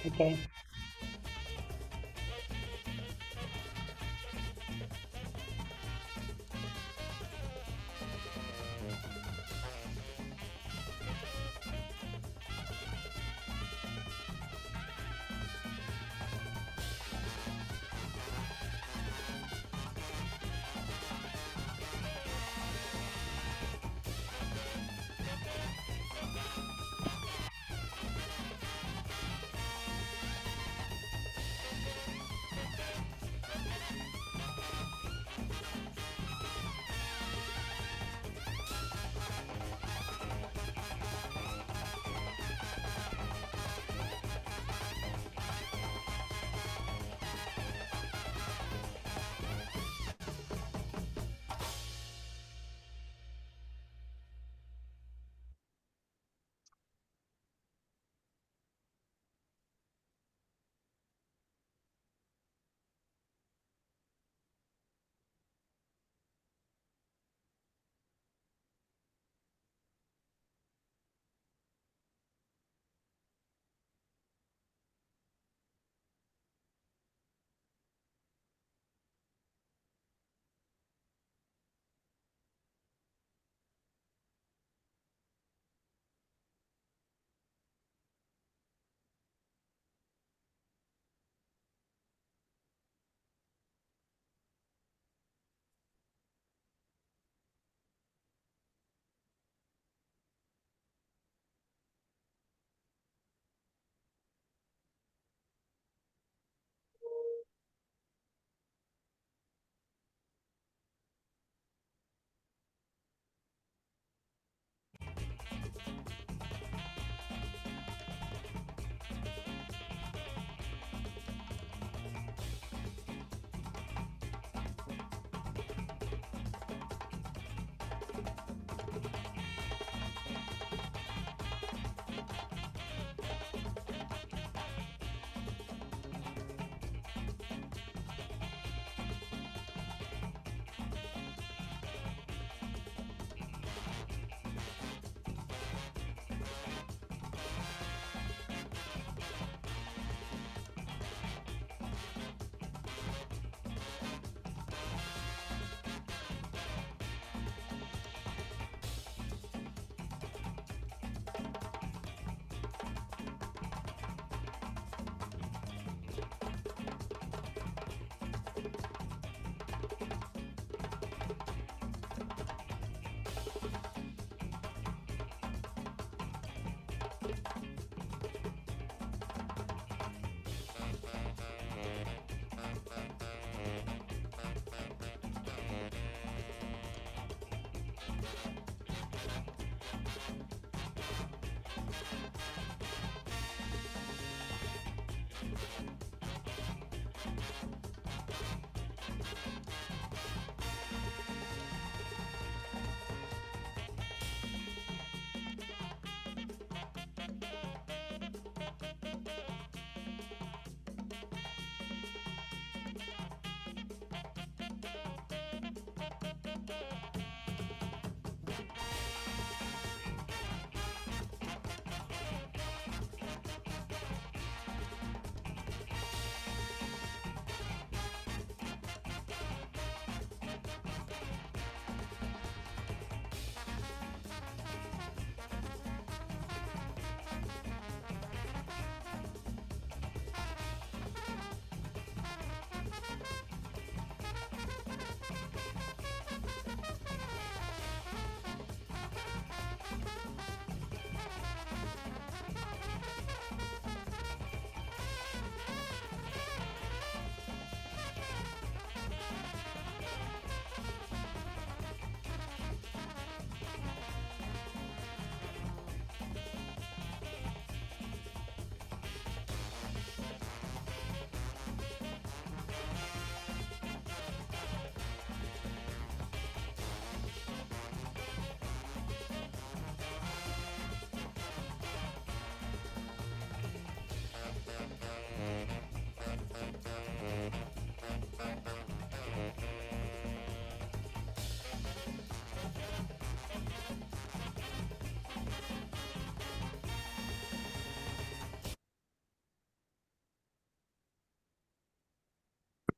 Okay.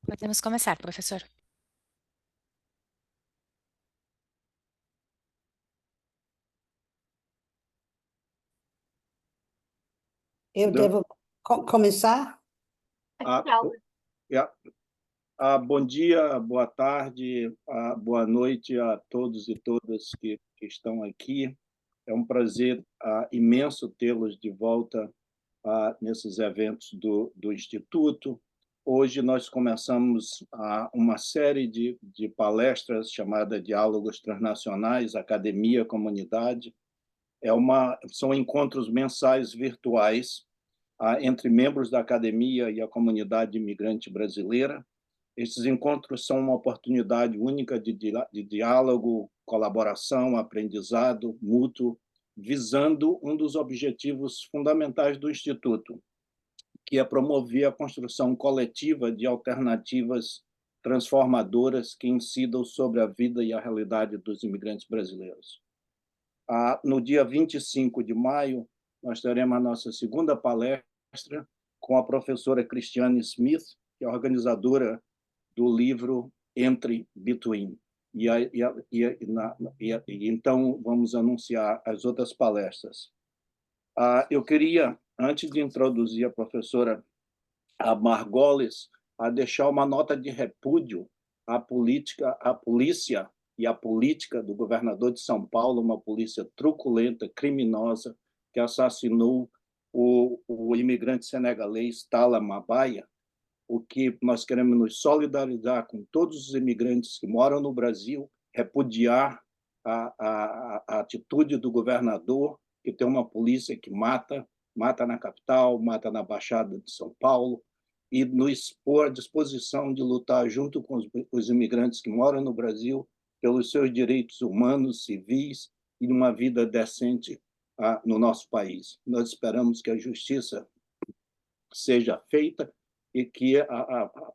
Podemos começar, professor. Eu devo começar? Ah, yeah. Bom dia, boa tarde, boa noite a todos e todas que estão aqui. É um prazer imenso tê-los de volta nesses eventos do Instituto. Hoje nós começamos uma série de palestras chamada Diálogos Transnacionais, Academia, Comunidade. São encontros mensais virtuais entre membros da academia e a comunidade imigrante brasileira. Esses encontros são uma oportunidade única de diálogo, colaboração, aprendizado mútuo, visando um dos objetivos fundamentais do Instituto, que é promover a construção coletiva de alternativas transformadoras que incidam sobre a vida e a realidade dos imigrantes brasileiros. No dia 25 de maio, nós teremos a nossa segunda palestra com a professora Christiane Smith, que é organizadora do livro Entre Between. Então, vamos anunciar as outras palestras. Eu queria, antes de introduzir a professora Margolis, deixar uma nota de repúdio à polícia e à política do governador de São Paulo, uma polícia truculenta, criminosa, que assassinou o imigrante senegalês Talla Mabaia. O que nós queremos nos solidarizar com todos os imigrantes que moram no Brasil, repudiar a atitude do governador, que tem uma polícia que mata na capital, mata na Baixada de São Paulo, e nos pôr à disposição de lutar junto com os imigrantes que moram no Brasil pelos seus direitos humanos, civis e uma vida decente no nosso país. Nós esperamos que a justiça seja feita e que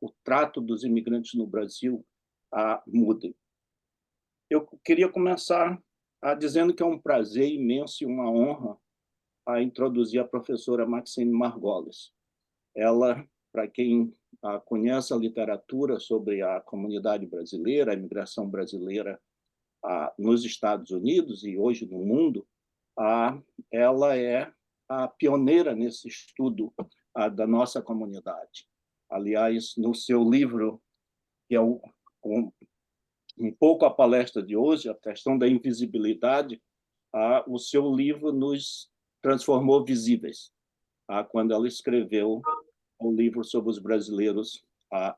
o trato dos imigrantes no Brasil mude. Eu queria começar dizendo que é um prazer imenso e uma honra introduzir a professora Maxine MArgolis. Ela, para quem conhece a literatura sobre a comunidade brasileira, a imigração brasileira nos Estados Unidos e hoje no mundo, ela é a pioneira nesse estudo da nossa comunidade. Aliás, no seu livro, que é um pouco a palestra de hoje, a questão da invisibilidade, o seu livro nos transformou visíveis, quando ela escreveu o livro sobre os brasileiros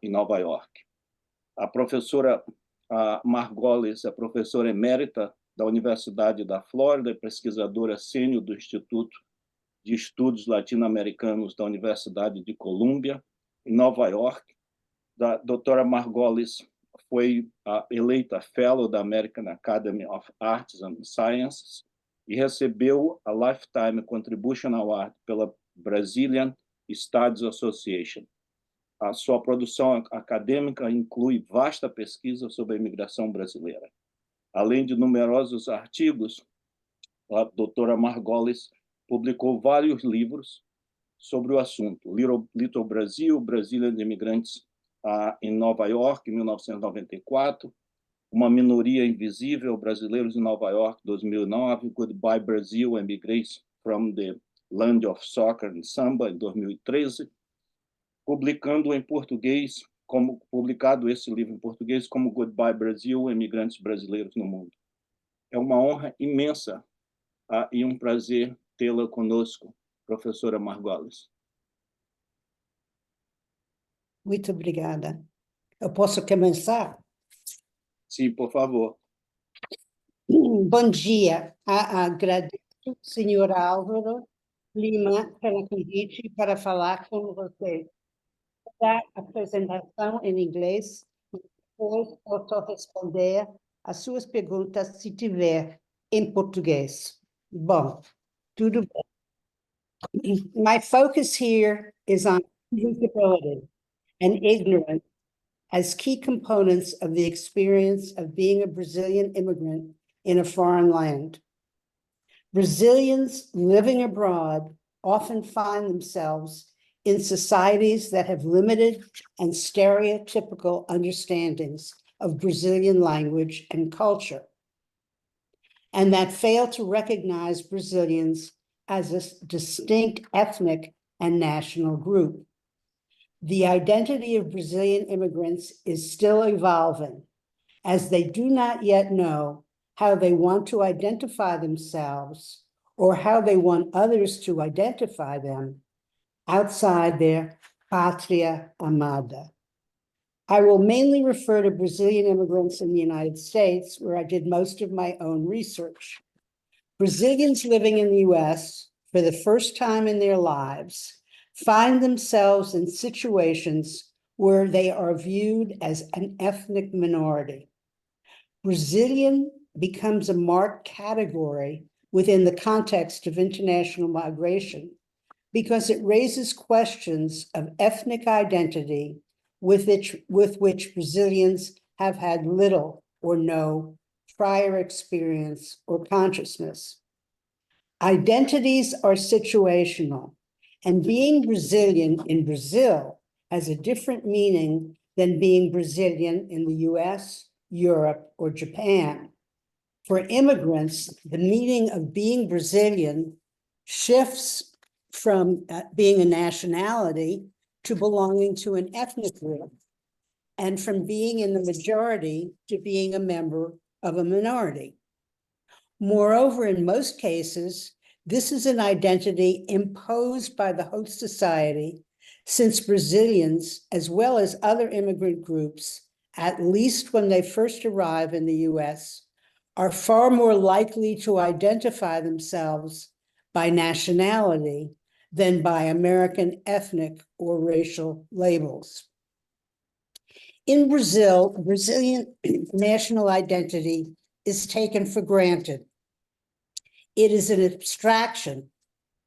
em Nova York. A professora Margolis é professora emérita da Universidade da Flórida e pesquisadora sênior do Instituto de Estudos Latino-Americanos da Universidade de Colômbia, em Nova York. A doutora Margolis foi eleita Fellow da American Academy of Arts and Sciences e recebeu a Lifetime Contribution Award pela Brazilian Studies Association. A sua produção acadêmica inclui vasta pesquisa sobre a imigração brasileira. Além de numerosos artigos, a doutora Margolis publicou vários livros sobre o assunto. Little Brazil, Brazilian Immigrants em Nova York, em 1994, Uma Minoria Invisível, Brasileiros em Nova York, 2009, Goodbye Brazil, Immigrants from the Land of Soccer and Samba, em 2013, publicando publicado esse livro em português como Goodbye Brazil, Imigrantes Brasileiros no Mundo. É uma honra imensa e um prazer tê-la conosco, professora Margolis. Muito obrigada. Eu posso começar? Sim, por favor. Bom dia. Agradeço, senhor Álvaro Lima, pelo convite para falar com você. Da apresentação em inglês, depois posso responder as suas perguntas se tiver em português. Bom, tudo bem. My focus here is on invisibility and ignorance as key components of the experience of being a Brazilian immigrant in a foreign land. Brazilians living abroad often find themselves in societies that have limited and stereotypical understandings of Brazilian language and culture, and that fail to recognize Brazilians as a distinct ethnic and national group. The identity of Brazilian immigrants is still evolving, as they do not yet know how they want to identify themselves or how they want others to identify them outside their patria amada. I will mainly refer to Brazilian immigrants in the United States, where I did most of my own research. Brazilians living in the US for the first time in their lives find themselves in situations where they are viewed as an ethnic minority. Brazilian becomes a marked category within the context of international migration because it raises questions of ethnic identity with which Brazilians have had little or no prior experience or consciousness. Identities are situational, and being Brazilian in Brazil has a different meaning than being Brazilian in the US, Europe, or Japan. For immigrants, the meaning of being Brazilian shifts from being a nationality to belonging to an ethnic group, and from being in the majority to being a member of a minority. Moreover, in most cases, this is an identity imposed by the host society, since Brazilians, as well as other immigrant groups, at least when they first arrive in the US, are far more likely to identify themselves by nationality than by American ethnic or racial labels. In Brazil, Brazilian national identity is taken for granted. It is an abstraction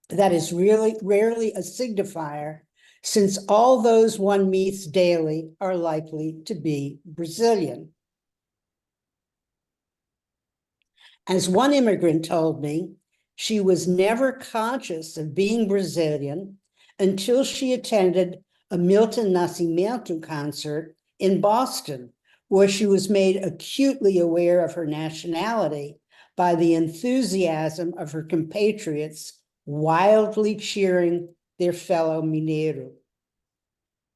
that is really rarely a signifier, since all those one meets daily are likely to be Brazilian. As one immigrant told me, she was never conscious of being Brazilian until she attended a Milton Nascimento concert in Boston, where she was made acutely aware of her nationality by the enthusiasm of her compatriots wildly cheering their fellow Mineiro.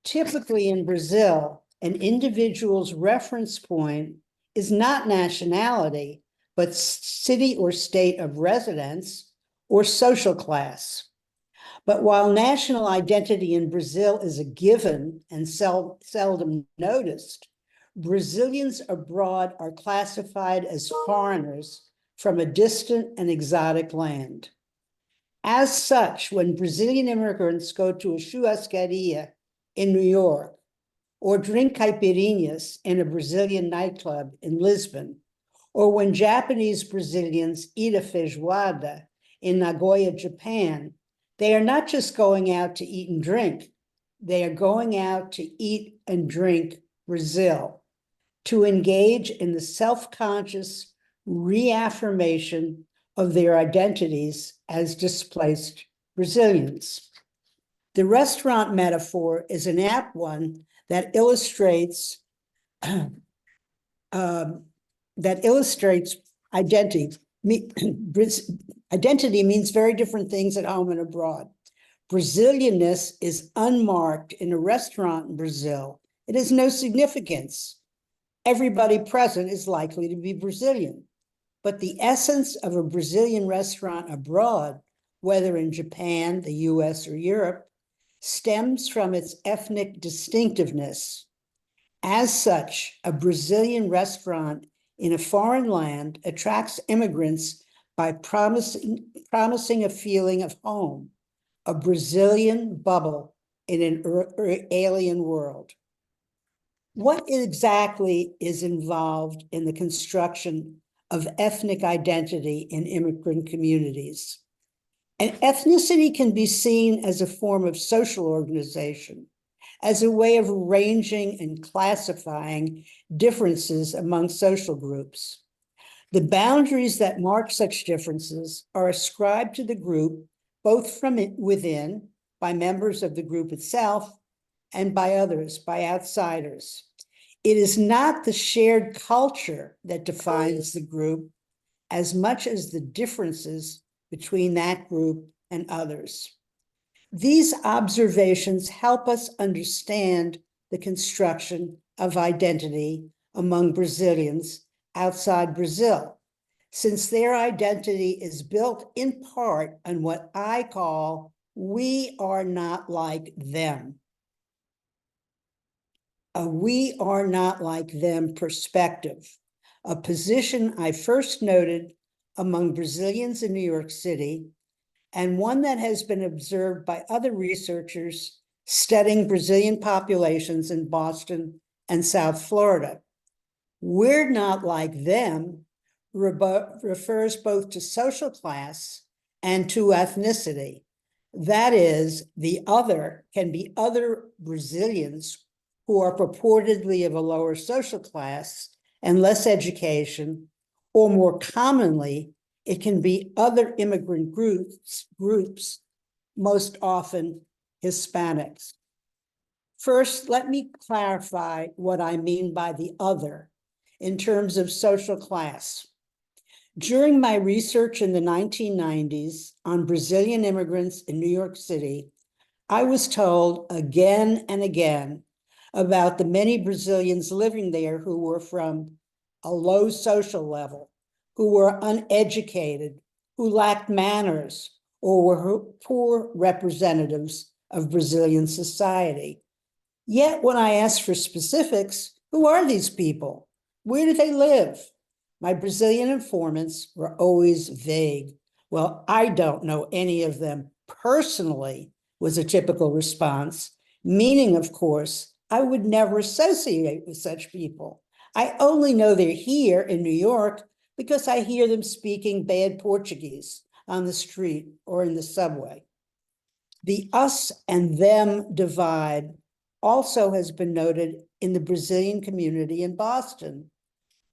Typically in Brazil, an individual's reference point is not nationality, but city or state of residence or social class. But while national identity in Brazil is a given and seldom noticed, Brazilians abroad are classified as foreigners from a distant and exotic land. As such, when Brazilian immigrants go to a churrascaria in New York or drink caipirinhas in a Brazilian nightclub in Lisbon, or when Japanese Brazilians eat a feijoada in Nagoya, Japan, they are not just going out to eat and drink, they are going out to eat and drink Brazil, to engage in the self-conscious reaffirmation of their identities as displaced Brazilians. The restaurant metaphor is an apt one that illustrates identity. Identity means very different things at home and abroad. Brazilianness is unmarked in a restaurant in Brazil. It has no significance. Everybody present is likely to be Brazilian. But the essence of a Brazilian restaurant abroad, whether in Japan, the US, or Europe, stems from its ethnic distinctiveness. As such, a Brazilian restaurant in a foreign land attracts immigrants by promising a feeling of home, a Brazilian bubble in an alien world. What exactly is involved in the construction of ethnic identity in immigrant communities? And ethnicity can be seen as a form of social organization, as a way of arranging and classifying differences among social groups. The boundaries that mark such differences are ascribed to the group both from within by members of the group itself and by others, by outsiders. It is not the shared culture that defines the group as much as the differences between that group and others. These observations help us understand the construction of identity among Brazilians outside Brazil, since their identity is built in part on what I call "we are not like them." A "we are not like them" perspective, a position I first noted among Brazilians in New York City, and one that has been observed by other researchers studying Brazilian populations in Boston and South Florida. "We're not like them" refers both to social class and to ethnicity. That is, the other can be other Brazilians who are purportedly of a lower social class and less education, or more commonly, it can be other immigrant groups, most often Hispanics. First, let me clarify what I mean by the other in terms of social class. During my research in the 1990s on Brazilian immigrants in New York City, I was told again and again about the many Brazilians living there who were from a low social level, who were uneducated, who lacked manners, or were poor representatives of Brazilian society. Yet when I asked for specifics, who are these people? Where do they live? My Brazilian informants were always vague. "Well, I don't know any of them personally," was a typical response, meaning, of course, I would never associate with such people. "I only know they're here in New York because I hear them speaking bad Portuguese on the street or in the subway." The us and them divide also has been noted in the Brazilian community in Boston.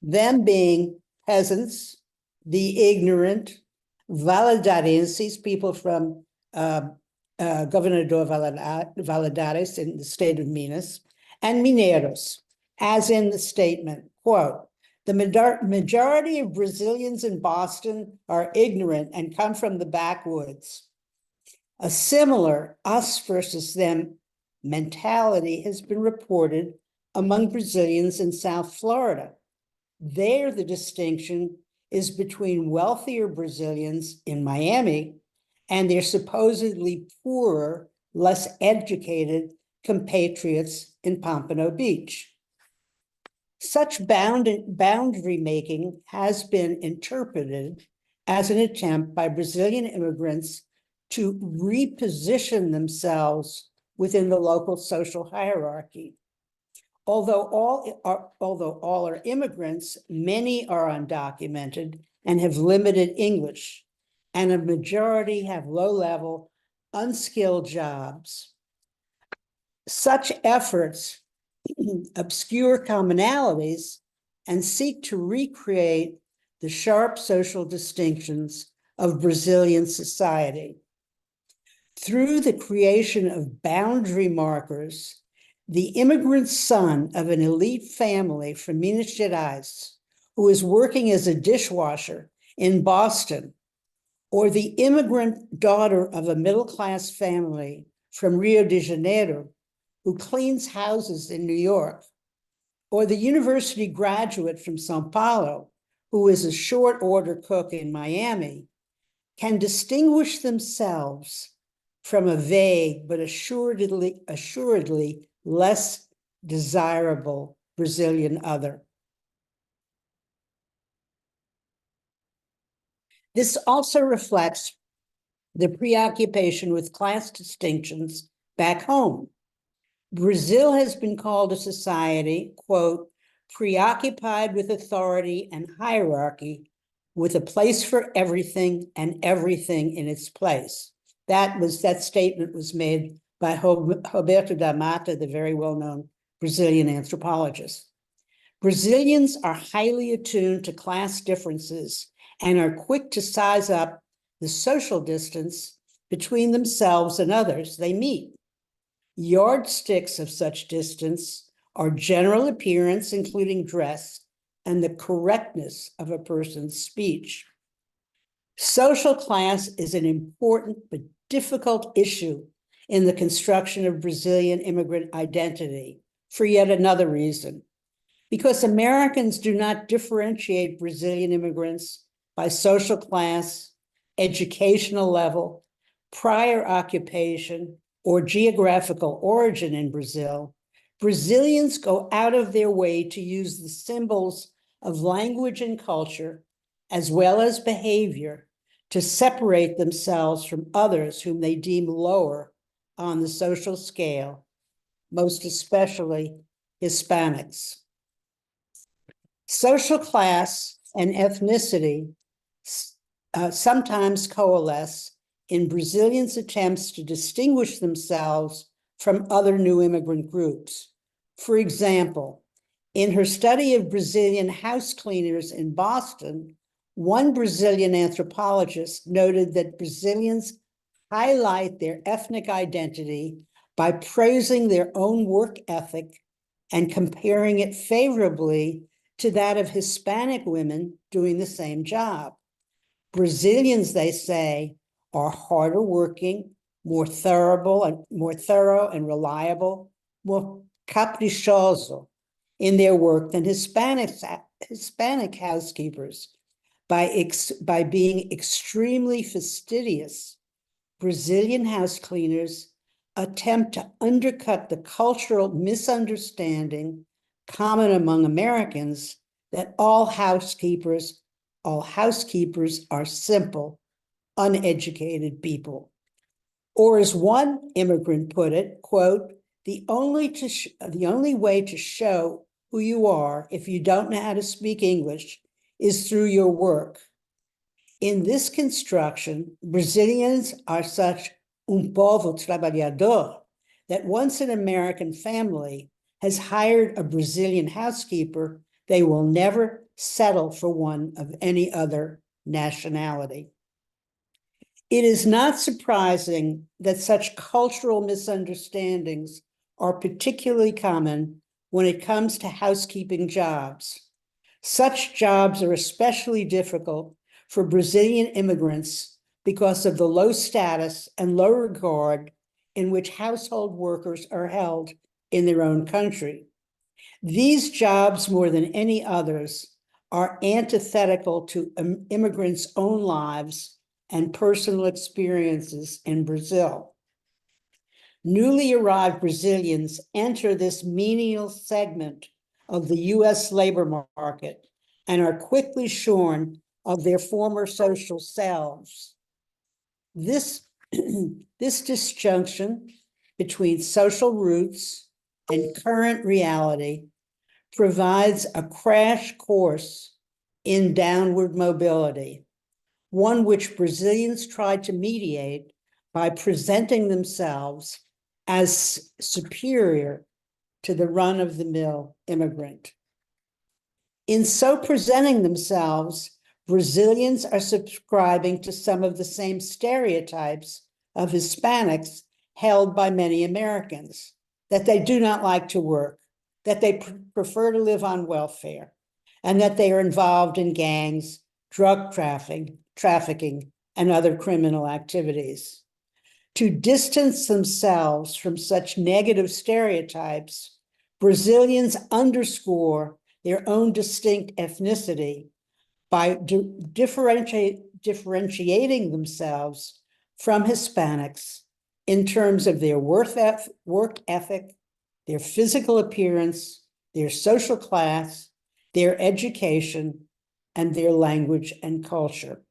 Them being peasants, the ignorant, Valadarenses, people from Governador Valadares in the state of Minas, and Mineiros, as in the statement, quote, "The majority of Brazilians in Boston are ignorant and come from the backwoods." A similar us versus them mentality has been reported among Brazilians in South Florida. There, the distinction is between wealthier Brazilians in Miami and their supposedly poorer, less educated compatriots in Pompano Beach. Such boundary making has been interpreted as an attempt by Brazilian immigrants to reposition themselves within the local social hierarchy. Although all are immigrants, many are undocumented and have limited English, and a majority have low-level, unskilled jobs. Such efforts obscure commonalities and seek to recreate the sharp social distinctions of Brazilian society. Through the creation of boundary markers, the immigrant son of an elite family from Minas Gerais, who is working as a dishwasher in Boston, or the immigrant daughter of a middle-class family from Rio de Janeiro, who cleans houses in New York, or the university graduate from Sao Paulo, who is a short order cook in Miami, can distinguish themselves from a vague but assuredly less desirable Brazilian other. This also reflects the preoccupation with class distinctions back home. Brazil has been called a society, quote, "preoccupied with authority and hierarchy, with a place for everything and everything in its place." That statement was made by Roberto da Mata, the very well-known Brazilian anthropologist. Brazilians are highly attuned to class differences and are quick to size up the social distance between themselves and others they meet. Yardsticks of such distance are general appearance, including dress, and the correctness of a person's speech. Social class is an important but difficult issue in the construction of Brazilian immigrant identity for yet another reason. Because Americans do not differentiate Brazilian immigrants by social class, educational level, prior occupation, or geographical origin in Brazil, Brazilians go out of their way to use the symbols of language and culture, as well as behavior, to separate themselves from others whom they deem lower on the social scale, most especially Hispanics. Social class and ethnicity sometimes coalesce in Brazilians' attempts to distinguish themselves from other new immigrant groups. For example, in her study of Brazilian house cleaners in Boston, one Brazilian anthropologist noted that Brazilians highlight their ethnic identity by praising their own work ethic and comparing it favorably to that of Hispanic women doing the same job. Brazilians, they say, are harder working, more thorough and reliable, more caprichoso in their work than Hispanic housekeepers. By being extremely fastidious, Brazilian house cleaners attempt to undercut the cultural misunderstanding common among Americans that all housekeepers are simple, uneducated people. Or as one immigrant put it, quote, the only way to show who you are if you don't know how to speak English is through your work. In this construction, Brazilians are such povo trabalhador that once an American family has hired a Brazilian housekeeper, they will never settle for one of any other nationality. It is not surprising that such cultural misunderstandings are particularly common when it comes to housekeeping jobs. Such jobs are especially difficult for Brazilian immigrants because of the low status and low regard in which household workers are held in their own country. These jobs, more than any others, are antithetical to immigrants' own lives and personal experiences in Brazil. Newly arrived Brazilians enter this menial segment of the US labor market and are quickly shorn of their former social selves. This disjunction between social roots and current reality provides a crash course in downward mobility, one which Brazilians tried to mediate by presenting themselves as superior to the run-of-the-mill immigrant. In so presenting themselves, Brazilians are subscribing to some of the same stereotypes of Hispanics held by many Americans, that they do not like to work, that they prefer to live on welfare, and that they are involved in gangs, drug trafficking, and other criminal activities. To distance themselves from such negative stereotypes, Brazilians underscore their own distinct ethnicity by differentiating themselves from Hispanics in terms of their work ethic, their physical appearance, their social class, their education, and their language and culture.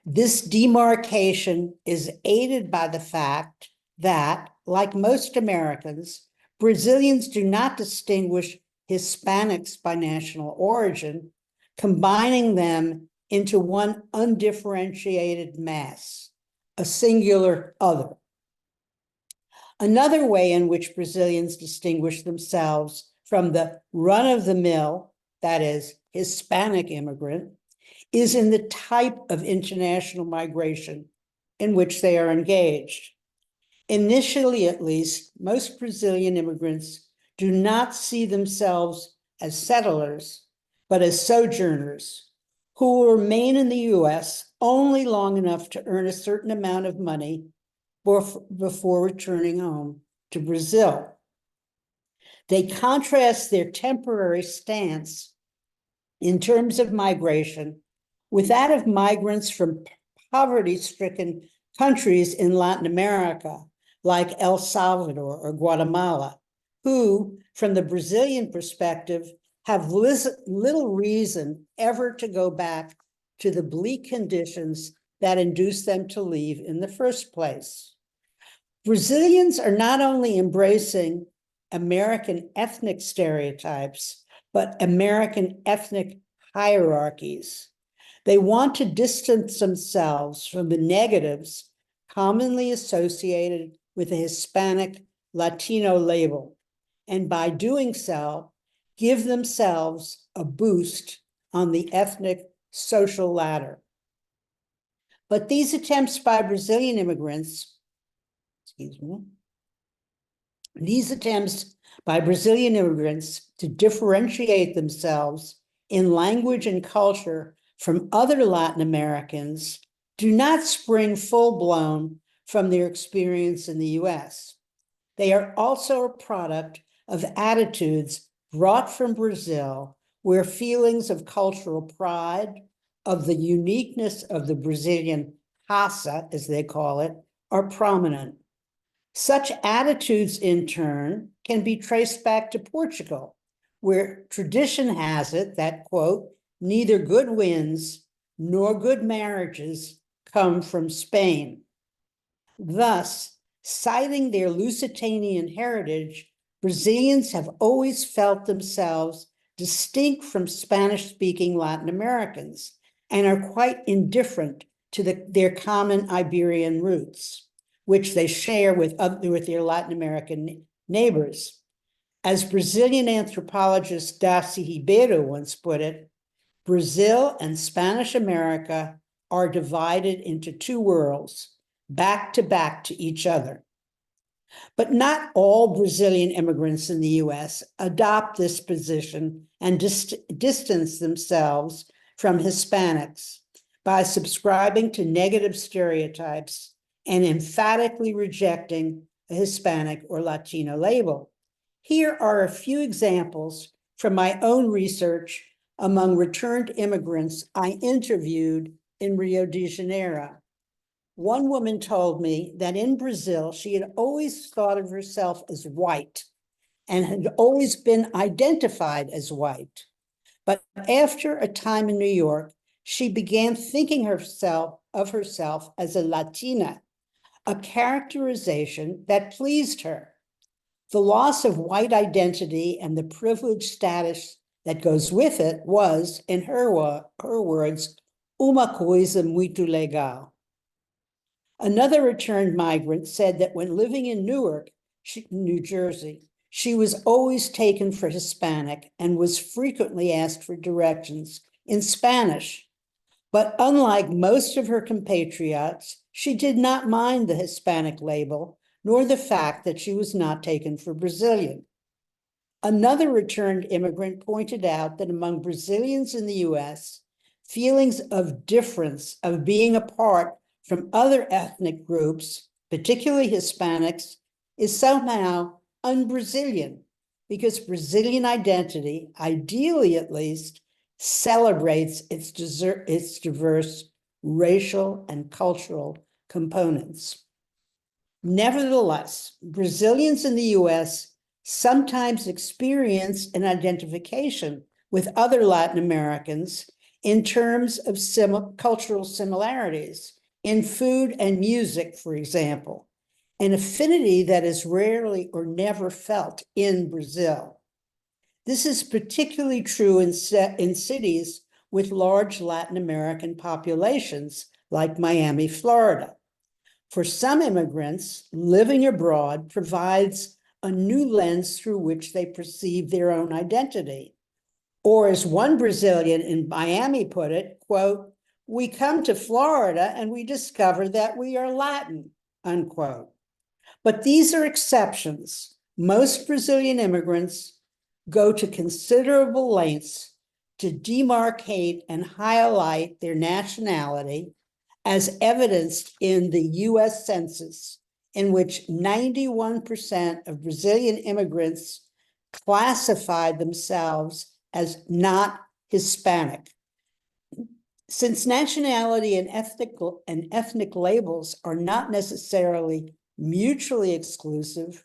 This demarcation is aided by the fact that, like most Americans, Brazilians do not distinguish Hispanics by national origin, combining them into one undifferentiated mass, a singular other. Another way in which Brazilians distinguish themselves from the run-of-the-mill, that is, Hispanic immigrant, is in the type of international migration in which they are engaged. Initially, at least, most Brazilian immigrants do not see themselves as settlers, but as sojourners who will remain in the US only long enough to earn a certain amount of money before returning home to Brazil. They contrast their temporary stance in terms of migration with that of migrants from poverty-stricken countries in Latin America, like El Salvador or Guatemala, who, from the Brazilian perspective, have little reason ever to go back to the bleak conditions that induced them to leave in the first place. Brazilians are not only embracing American ethnic stereotypes, but American ethnic hierarchies. They want to distance themselves from the negatives commonly associated with a Hispanic Latino label, and by doing so, give themselves a boost on the ethnic social ladder. But these attempts by Brazilian immigrants, these attempts by Brazilian immigrants to differentiate themselves in language and culture from other Latin Americans do not spring full-blown from their experience in the US. They are also a product of attitudes brought from Brazil, where feelings of cultural pride, of the uniqueness of the Brazilian raça, as they call it, are prominent. Such attitudes, in turn, can be traced back to Portugal, where tradition has it that, quote, neither good winds nor good marriages come from Spain. Thus, citing their Lusitanian heritage, Brazilians have always felt themselves distinct from Spanish-speaking Latin Americans and are quite indifferent to their common Iberian roots, which they share with their Latin American neighbors. As Brazilian anthropologist Darcy Ribeiro once put it, Brazil and Spanish America are divided into two worlds, back to each other. But not all Brazilian immigrants in the US adopt this position and distance themselves from Hispanics by subscribing to negative stereotypes and emphatically rejecting a Hispanic or Latino label. Here are a few examples from my own research among returned immigrants I interviewed in Rio de Janeiro. One woman told me that in Brazil, she had always thought of herself as white and had always been identified as white. But after a time in New York, she began thinking of herself as a Latina, a characterization that pleased her. The loss of white identity and the privileged status that goes with it was, in her words, uma coisa muito legal. Another returned migrant said that when living in Newark, New Jersey, she was always taken for Hispanic and was frequently asked for directions in Spanish. But unlike most of her compatriots, she did not mind the Hispanic label, nor the fact that she was not taken for Brazilian. Another returned immigrant pointed out that among Brazilians in the US, feelings of difference, of being apart from other ethnic groups, particularly Hispanics, is somehow un-Brazilian, because Brazilian identity, ideally at least, celebrates its diverse racial and cultural components. Nevertheless, Brazilians in the US sometimes experience an identification with other Latin Americans in terms of cultural similarities in food and music, for example, an affinity that is rarely or never felt in Brazil. This is particularly true in cities with large Latin American populations, like Miami, Florida. For some immigrants, living abroad provides a new lens through which they perceive their own identity. Or as one Brazilian in Miami put it, quote, We come to Florida and we discover that we are Latin, unquote. But these are exceptions. Most Brazilian immigrants go to considerable lengths to demarcate and highlight their nationality, as evidenced in the US Census, in which 91% of Brazilian immigrants classified themselves as not Hispanic. Since nationality and ethnic labels are not necessarily mutually exclusive,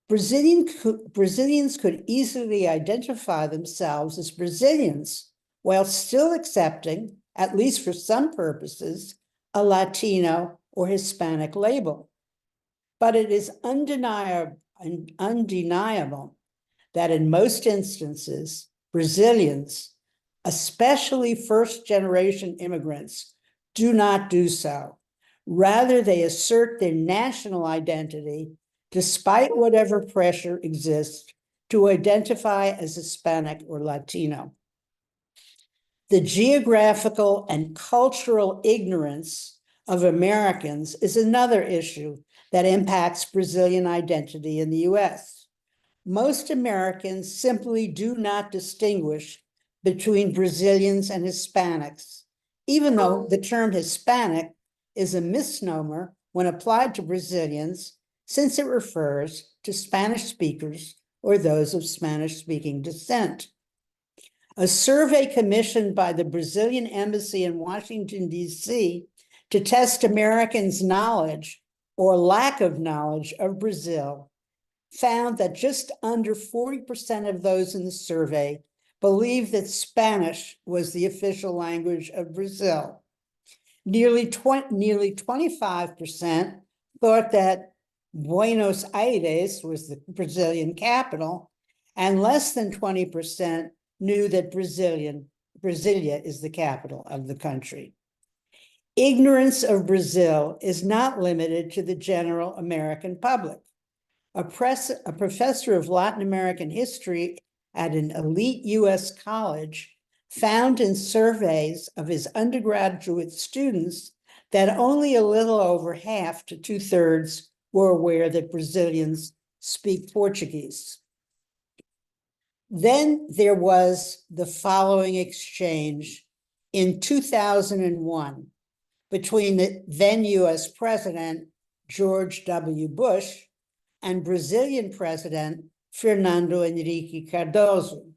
Brazilians could easily identify themselves as Brazilians while still accepting, at least for some purposes, a Latino or Hispanic label. But it is undeniable that in most instances, Brazilians, especially first-generation immigrants, do not do so. Rather, they assert their national identity despite whatever pressure exists to identify as Hispanic or Latino. The geographical and cultural ignorance of Americans is another issue that impacts Brazilian identity in the US. Most Americans simply do not distinguish between Brazilians and Hispanics, even though the term Hispanic is a misnomer when applied to Brazilians, since it refers to Spanish speakers or those of Spanish-speaking descent. A survey commissioned by the Brazilian embassy in Washington, D.C., to test Americans' knowledge or lack of knowledge of Brazil found that just under 40% of those in the survey believed that Spanish was the official language of Brazil. Nearly 25% thought that Buenos Aires was the Brazilian capital, and less than 20% knew that Brasilia is the capital of the country. Ignorance of Brazil is not limited to the general American public. A professor of Latin American history at an elite US college found in surveys of his undergraduate students that only a little over half to 2/3 were aware that Brazilians speak Portuguese. Then there was the following exchange in 2001 between the then US President George W. Bush and Brazilian President Fernando Henrique Cardoso.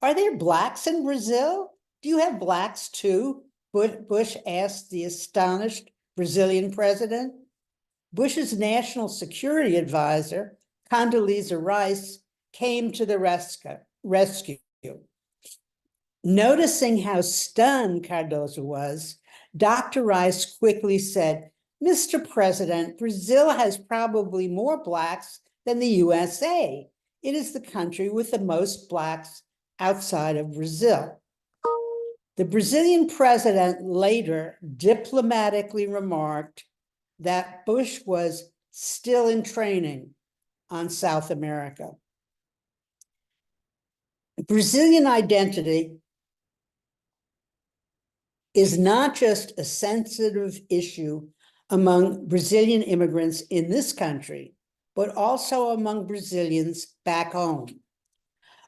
Are there blacks in Brazil? Do you have blacks too? Bush asked the astonished Brazilian president. Bush's national security advisor, Condoleezza Rice, came to the rescue. Noticing how stunned Cardoso was, Dr. Rice quickly said, "Mr. President, Brazil has probably more blacks than the USA. It is the country with the most blacks outside of Brazil." The Brazilian president later diplomatically remarked that Bush was still in training on South America. Brazilian identity is not just a sensitive issue among Brazilian immigrants in this country, but also among Brazilians back home.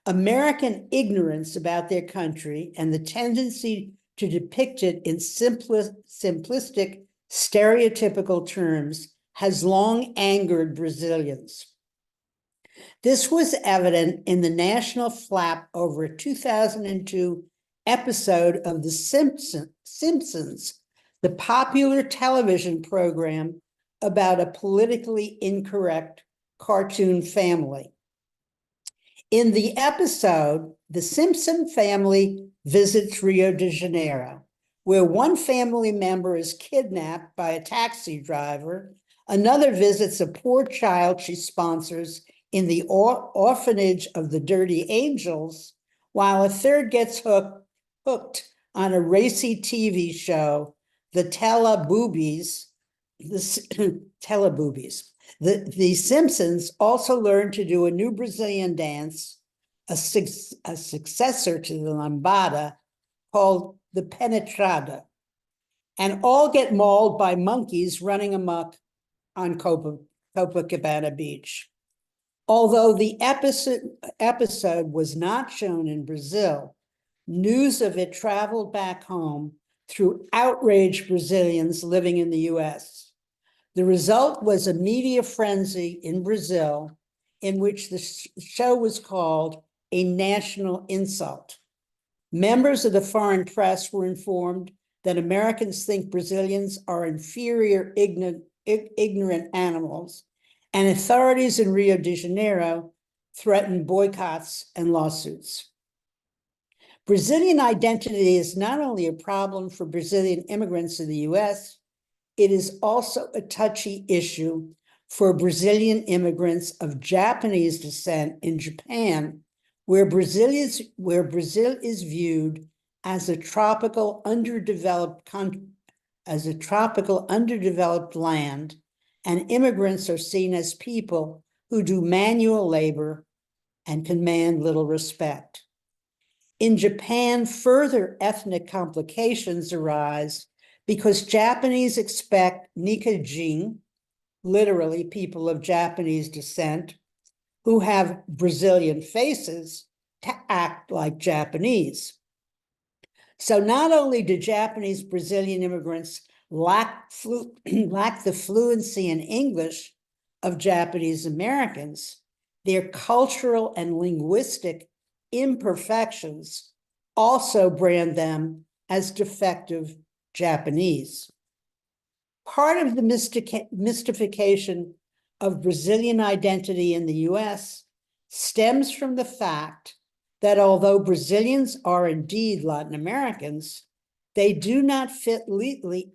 American ignorance about their country and the tendency to depict it in simplistic, stereotypical terms has long angered Brazilians. This was evident in the national flap over a 2002 episode of The Simpsons, the popular television program about a politically incorrect cartoon family. In the episode, the Simpson family visits Rio de Janeiro, where one family member is kidnapped by a taxi driver, another visits a poor child she sponsors in the orphanage of the Dirty Angels, while a third gets hooked on a racy TV show, the Teletubbies. The Simpsons also learned to do a new Brazilian dance, a successor to the lambada, called the penetrada, and all get mauled by monkeys running amok on Copacabana Beach. Although the episode was not shown in Brazil, news of it traveled back home through outraged Brazilians living in the US. The result was a media frenzy in Brazil in which the show was called a national insult. Members of the foreign press were informed that Americans think Brazilians are inferior, ignorant animals, and authorities in Rio de Janeiro threatened boycotts and lawsuits. Brazilian identity is not only a problem for Brazilian immigrants in the US, it is also a touchy issue for Brazilian immigrants of Japanese descent in Japan, where Brazil is viewed as a tropical underdeveloped land, and immigrants are seen as people who do manual labor and command little respect. In Japan, further ethnic complications arise because Japanese expect Nikajin, literally people of Japanese descent, who have Brazilian faces, to act like Japanese. So not only do Japanese Brazilian immigrants lack the fluency in English of Japanese Americans, their cultural and linguistic imperfections also brand them as defective Japanese. Part of the mystification of Brazilian identity in the US stems from the fact that although Brazilians are indeed Latin Americans, they do not fit neatly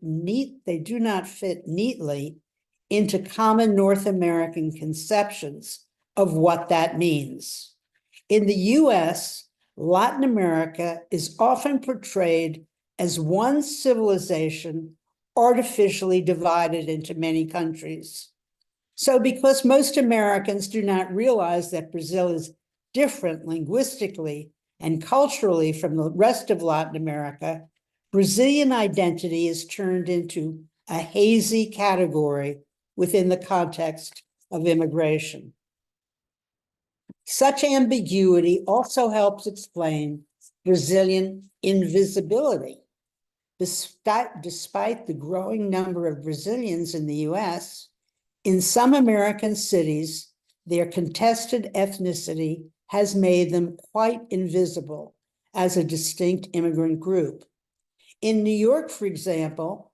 into common North American conceptions of what that means. In the US, Latin America is often portrayed as one civilization artificially divided into many countries. So because most Americans do not realize that Brazil is different linguistically and culturally from the rest of Latin America, Brazilian identity is turned into a hazy category within the context of immigration. Such ambiguity also helps explain Brazilian invisibility. Despite the growing number of Brazilians in the US, in some American cities, their contested ethnicity has made them quite invisible as a distinct immigrant group. In New York, for example,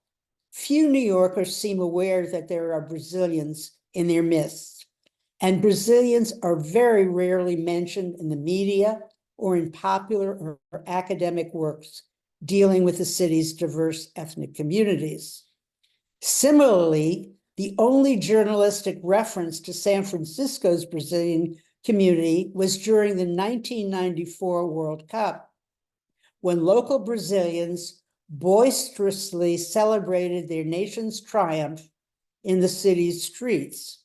few New Yorkers seem aware that there are Brazilians in their midst, and Brazilians are very rarely mentioned in the media or in popular or academic works dealing with the city's diverse ethnic communities. Similarly, the only journalistic reference to San Francisco's Brazilian community was during the 1994 World Cup, when local Brazilians boisterously celebrated their nation's triumph in the city's streets.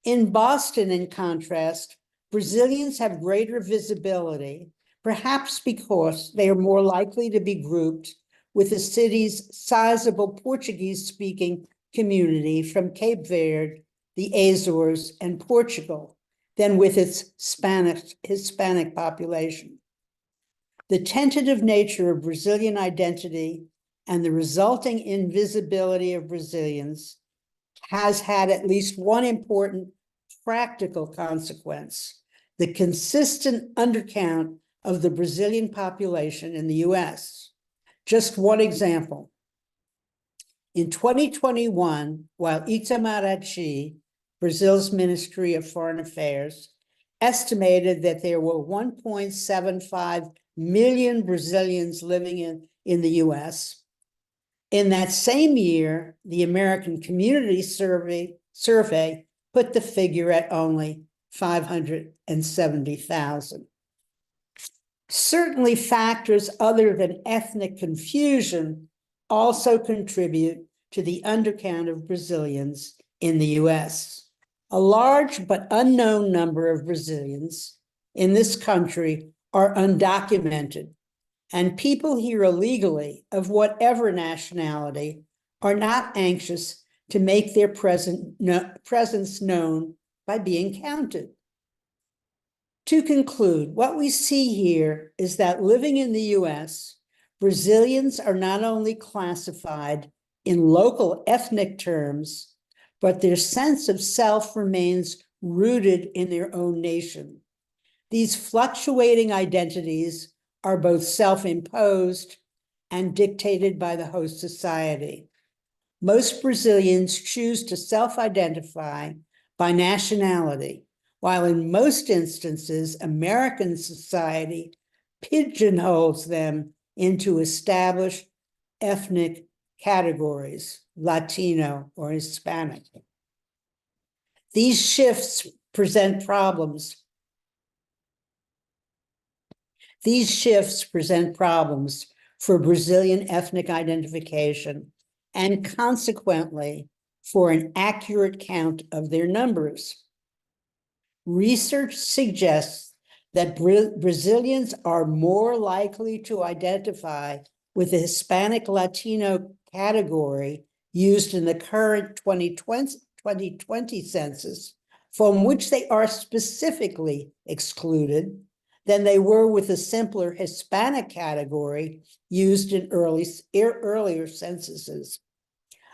In Boston, in contrast, Brazilians have greater visibility, perhaps because they are more likely to be grouped with the city's sizable Portuguese-speaking community from Cape Verde, the Azores, and Portugal than with its Hispanic population. The tentative nature of Brazilian identity and the resulting invisibility of Brazilians has had at least one important practical consequence: the consistent undercount of the Brazilian population in the US. Just one example. In 2021, while Itamaraty, Brazil's Ministry of Foreign Affairs, estimated that there were 1.75 million Brazilians living in the US, in that same year, the American Community Survey put the figure at only 570,000. Certainly, factors other than ethnic confusion also contribute to the undercount of Brazilians in the US. A large but unknown number of Brazilians in this country are undocumented, and people here illegally of whatever nationality are not anxious to make their presence known by being counted. To conclude, what we see here is that living in the US, Brazilians are not only classified in local ethnic terms, but their sense of self remains rooted in their own nation. These fluctuating identities are both self-imposed and dictated by the host society. Most Brazilians choose to self-identify by nationality, while in most instances, American society pigeonholes them into established ethnic categories, Latino or Hispanic. These shifts present problems. These shifts present problems for Brazilian ethnic identification and consequently for an accurate count of their numbers. Research suggests that Brazilians are more likely to identify with the Hispanic Latino category used in the current 2020 census, from which they are specifically excluded, than they were with the simpler Hispanic category used in earlier censuses.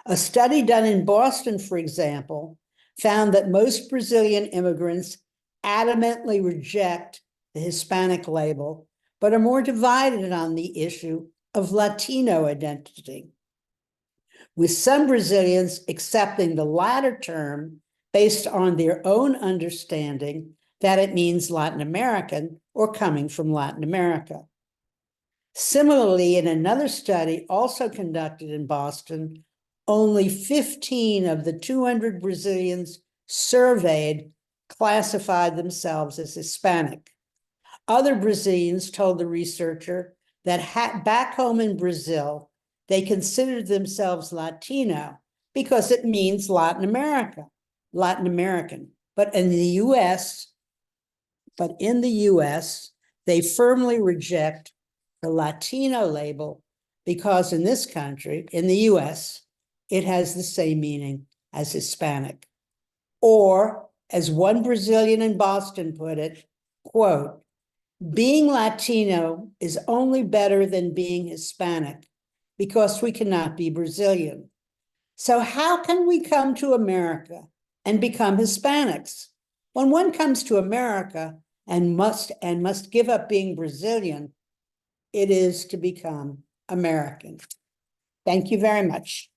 A study done in Boston, for example, found that most Brazilian immigrants adamantly reject the Hispanic label, but are more divided on the issue of Latino identity, with some Brazilians accepting the latter term based on their own understanding that it means Latin American or coming from Latin America. Similarly, in another study also conducted in Boston, only 15 of the 200 Brazilians surveyed classified themselves as Hispanic. Other Brazilians told the researcher that back home in Brazil, they considered themselves Latino because it means Latin American. But in the US, they firmly reject the Latino label because in this country, in the US, it has the same meaning as Hispanic. Or, as one Brazilian in Boston put it, quote, being Latino is only better than being Hispanic because we cannot be Brazilian. So how can we come to America and become Hispanics? When one comes to America and must give up being Brazilian, it is to become American. Thank you very much.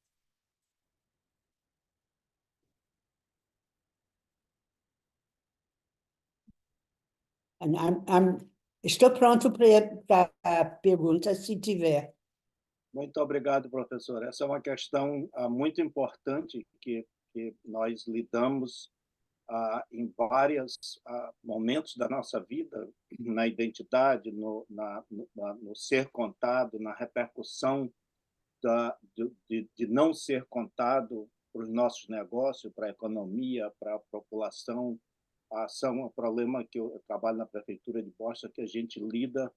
And estou pronto para a pergunta, se tiver. Muito obrigado, professor. Essa é uma questão muito importante que nós lidamos em vários momentos da nossa vida, na identidade, no ser contado, na repercussão de não ser contado para os nossos negócios, para a economia, para a população. São um problema que eu trabalho na prefeitura de Boston, que a gente lida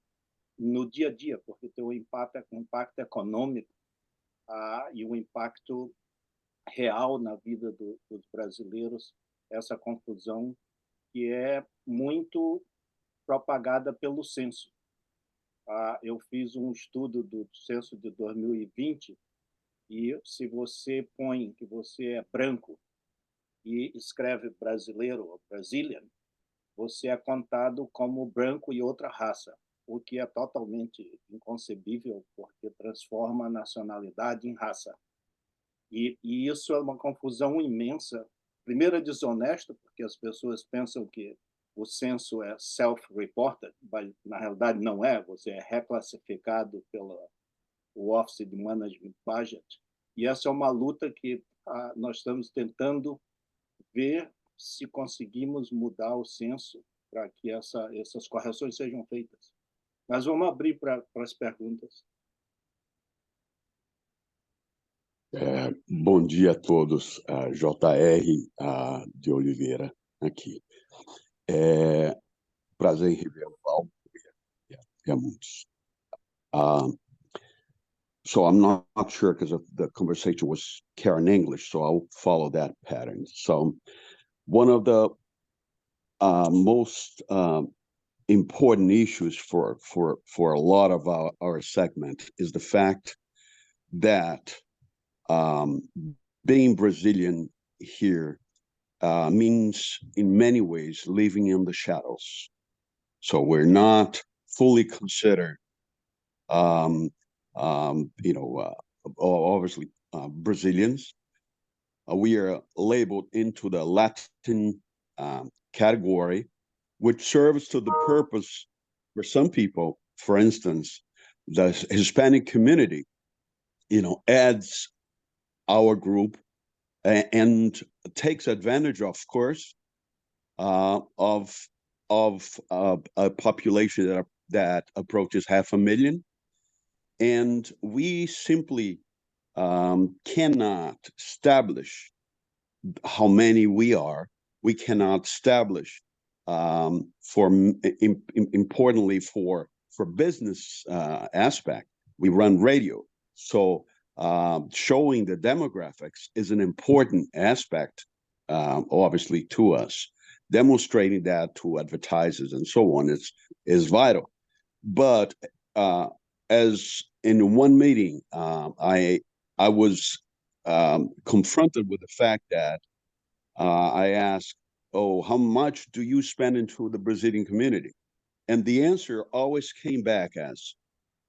no dia a dia, porque tem um impacto econômico e um impacto real na vida dos brasileiros, essa confusão que é muito propagada pelo censo. Eu fiz um estudo do censo de 2020 e se você põe que você é branco e escreve brasileiro ou Brazilian, você é contado como branco e outra raça, o que é totalmente inconcebível, porque transforma a nacionalidade em raça. E isso é uma confusão imensa. Primeiro, é desonesto, porque as pessoas pensam que o censo é self-reported, mas na realidade não é, você é reclassificado pelo Office de Management Budget. E essa é uma luta que nós estamos tentando ver se conseguimos mudar o censo para que essas correções sejam feitas. Mas vamos abrir para as perguntas. Bom dia a todos. J.R. de Oliveira aqui. Prazer em revê-lo, Paulo, e a muitos. So I'm not sure because the conversation was Karen English, so I'll follow that pattern. So one of the most important issues for a lot of our segment is the fact that being Brazilian here means in many ways living in the shadows. So we're not fully considered, obviously Brazilians. We are labeled into the Latin category, which serves to the purpose for some people. For instance, the Hispanic community, adds our group and takes advantage, of course, of a population that approaches 500,000, and we simply cannot establish how many we are. We cannot establish importantly for business aspect. We run radio, so showing the demographics is an important aspect, obviously, to us. Demonstrating that to advertisers and so on is vital. But as in one meeting, I was confronted with the fact that I asked, "Oh, how much do you spend into the Brazilian community?" And the answer always came back as,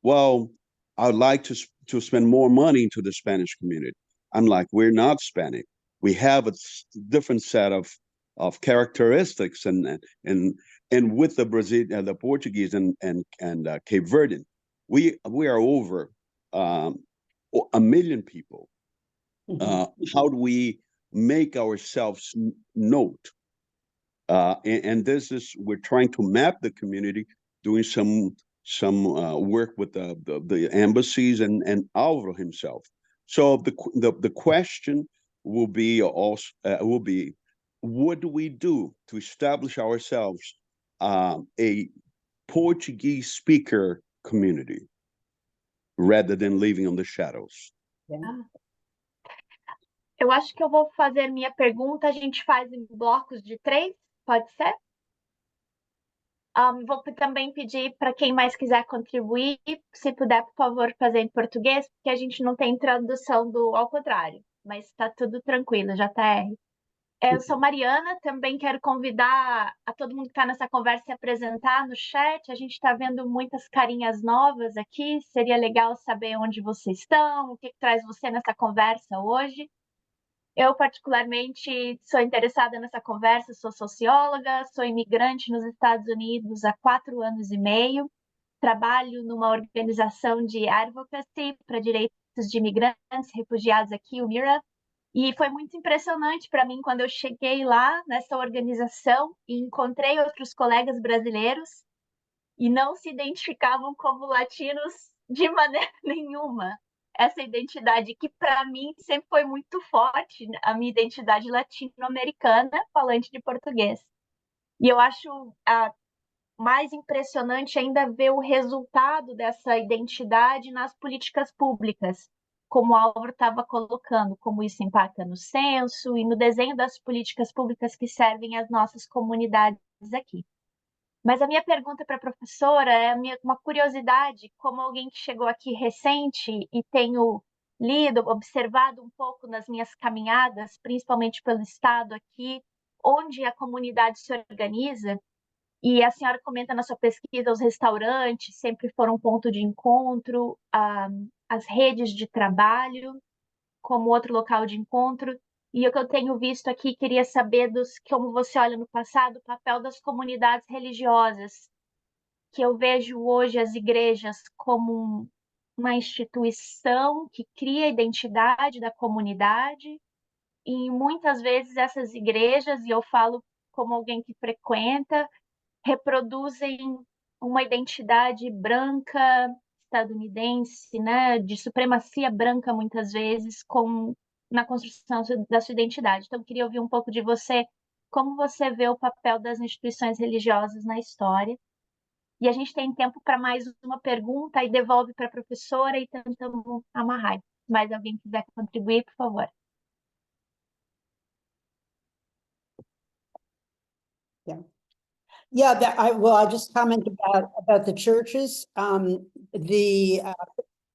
"Well, I'd like to spend more money into the Spanish community." I'm like, "We're not Spanish. We have a different set of characteristics, and with the the Portuguese and Cape Verdean, we are over 1,000,000 people. How do we make ourselves note?" And this is, we're trying to map the community, doing some work with the embassies and Alvaro himself. So the question will be also what do we do to establish ourselves a Portuguese speaker community rather than living in the shadows? Eu acho que eu vou fazer minha pergunta, a gente faz em blocos de 3, pode ser? Vou também pedir para quem mais quiser contribuir, se puder, por favor, fazer em português, porque a gente não tem tradução ao contrário, mas está tudo tranquilo, JR. Eu sou Mariana, também quero convidar a todo mundo que está nessa conversa se apresentar no chat. A gente está vendo muitas carinhas novas aqui, seria legal saber onde vocês estão, o que traz você nessa conversa hoje. Eu, particularmente, sou interessada nessa conversa, sou socióloga, sou imigrante nos Estados Unidos há 4 anos e meio, trabalho numa organização de advocacy para direitos de imigrantes, refugiados aqui, o MIRA, e foi muito impressionante para mim quando eu cheguei lá nessa organização e encontrei outros colegas brasileiros e não se identificavam como latinos de maneira nenhuma. Essa identidade que, para mim, sempre foi muito forte, a minha identidade latino-americana, falante de português. E eu acho mais impressionante ainda ver o resultado dessa identidade nas políticas públicas, como o Álvaro estava colocando, como isso impacta no censo e no desenho das políticas públicas que servem às nossas comunidades aqui. Mas a minha pergunta para a professora é uma curiosidade, como alguém que chegou aqui recente e tenho lido, observado um pouco nas minhas caminhadas, principalmente pelo estado aqui, onde a comunidade se organiza, e a senhora comenta na sua pesquisa, os restaurantes sempre foram um ponto de encontro, as redes de trabalho como outro local de encontro. E o que eu tenho visto aqui, queria saber como você olha no passado, o papel das comunidades religiosas, que eu vejo hoje as igrejas como uma instituição que cria a identidade da comunidade, e muitas vezes essas igrejas, e eu falo como alguém que frequenta, reproduzem uma identidade branca estadunidense, né, de supremacia branca muitas vezes, na construção da sua identidade. Então, eu queria ouvir um pouco de você, como você vê o papel das instituições religiosas na história. E a gente tem tempo para mais uma pergunta e devolve para a professora e tentamos amarrar. Se mais alguém quiser contribuir, por favor. Yeah, I'll just comment about the churches.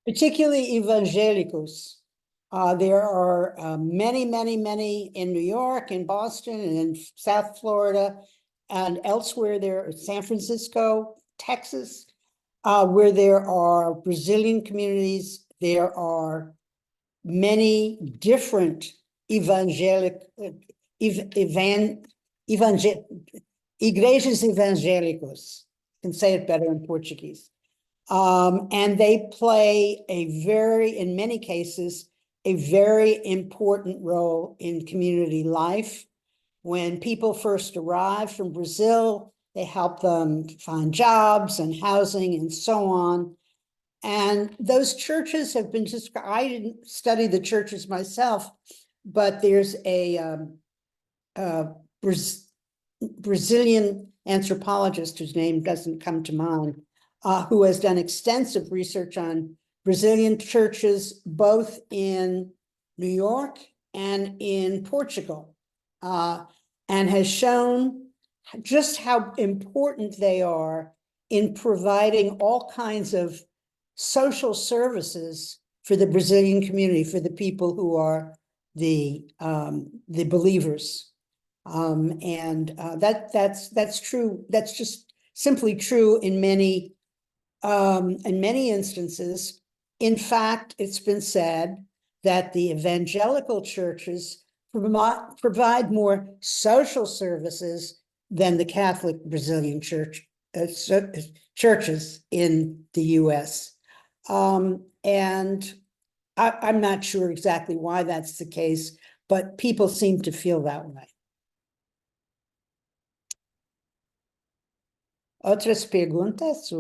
Particularly evangelicals. There are many, many, many in New York, in Boston, and in South Florida, and elsewhere there, San Francisco, Texas, where there are Brazilian communities. There are many different igrejas evangélicos. I can say it better in Portuguese. And they play in many cases, a very important role in community life. When people first arrive from Brazil, they help them find jobs and housing and so on. And those churches have been described. I didn't study the churches myself, but there's a Brazilian anthropologist whose name doesn't come to mind, who has done extensive research on Brazilian churches, both in New York and in Portugal, and has shown just how important they are in providing all kinds of social services for the Brazilian community, for the people who are the believers. That's true. That's just simply true in many instances. In fact, it's been said that the evangelical churches provide more social services than the Catholic Brazilian churches in the US. And I'm not sure exactly why that's the case, but people seem to feel that way. Outras perguntas?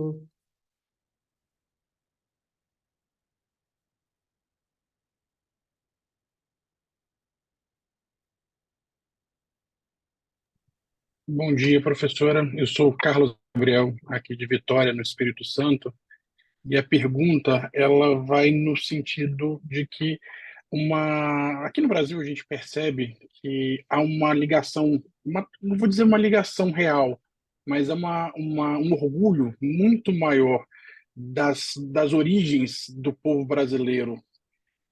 Bom dia, professora. Eu sou o Carlos Gabriel, aqui de Vitória, no Espírito Santo. E a pergunta, ela vai no sentido de que aqui no Brasil a gente percebe que há uma ligação, não vou dizer uma ligação real, mas é um orgulho muito maior das origens do povo brasileiro,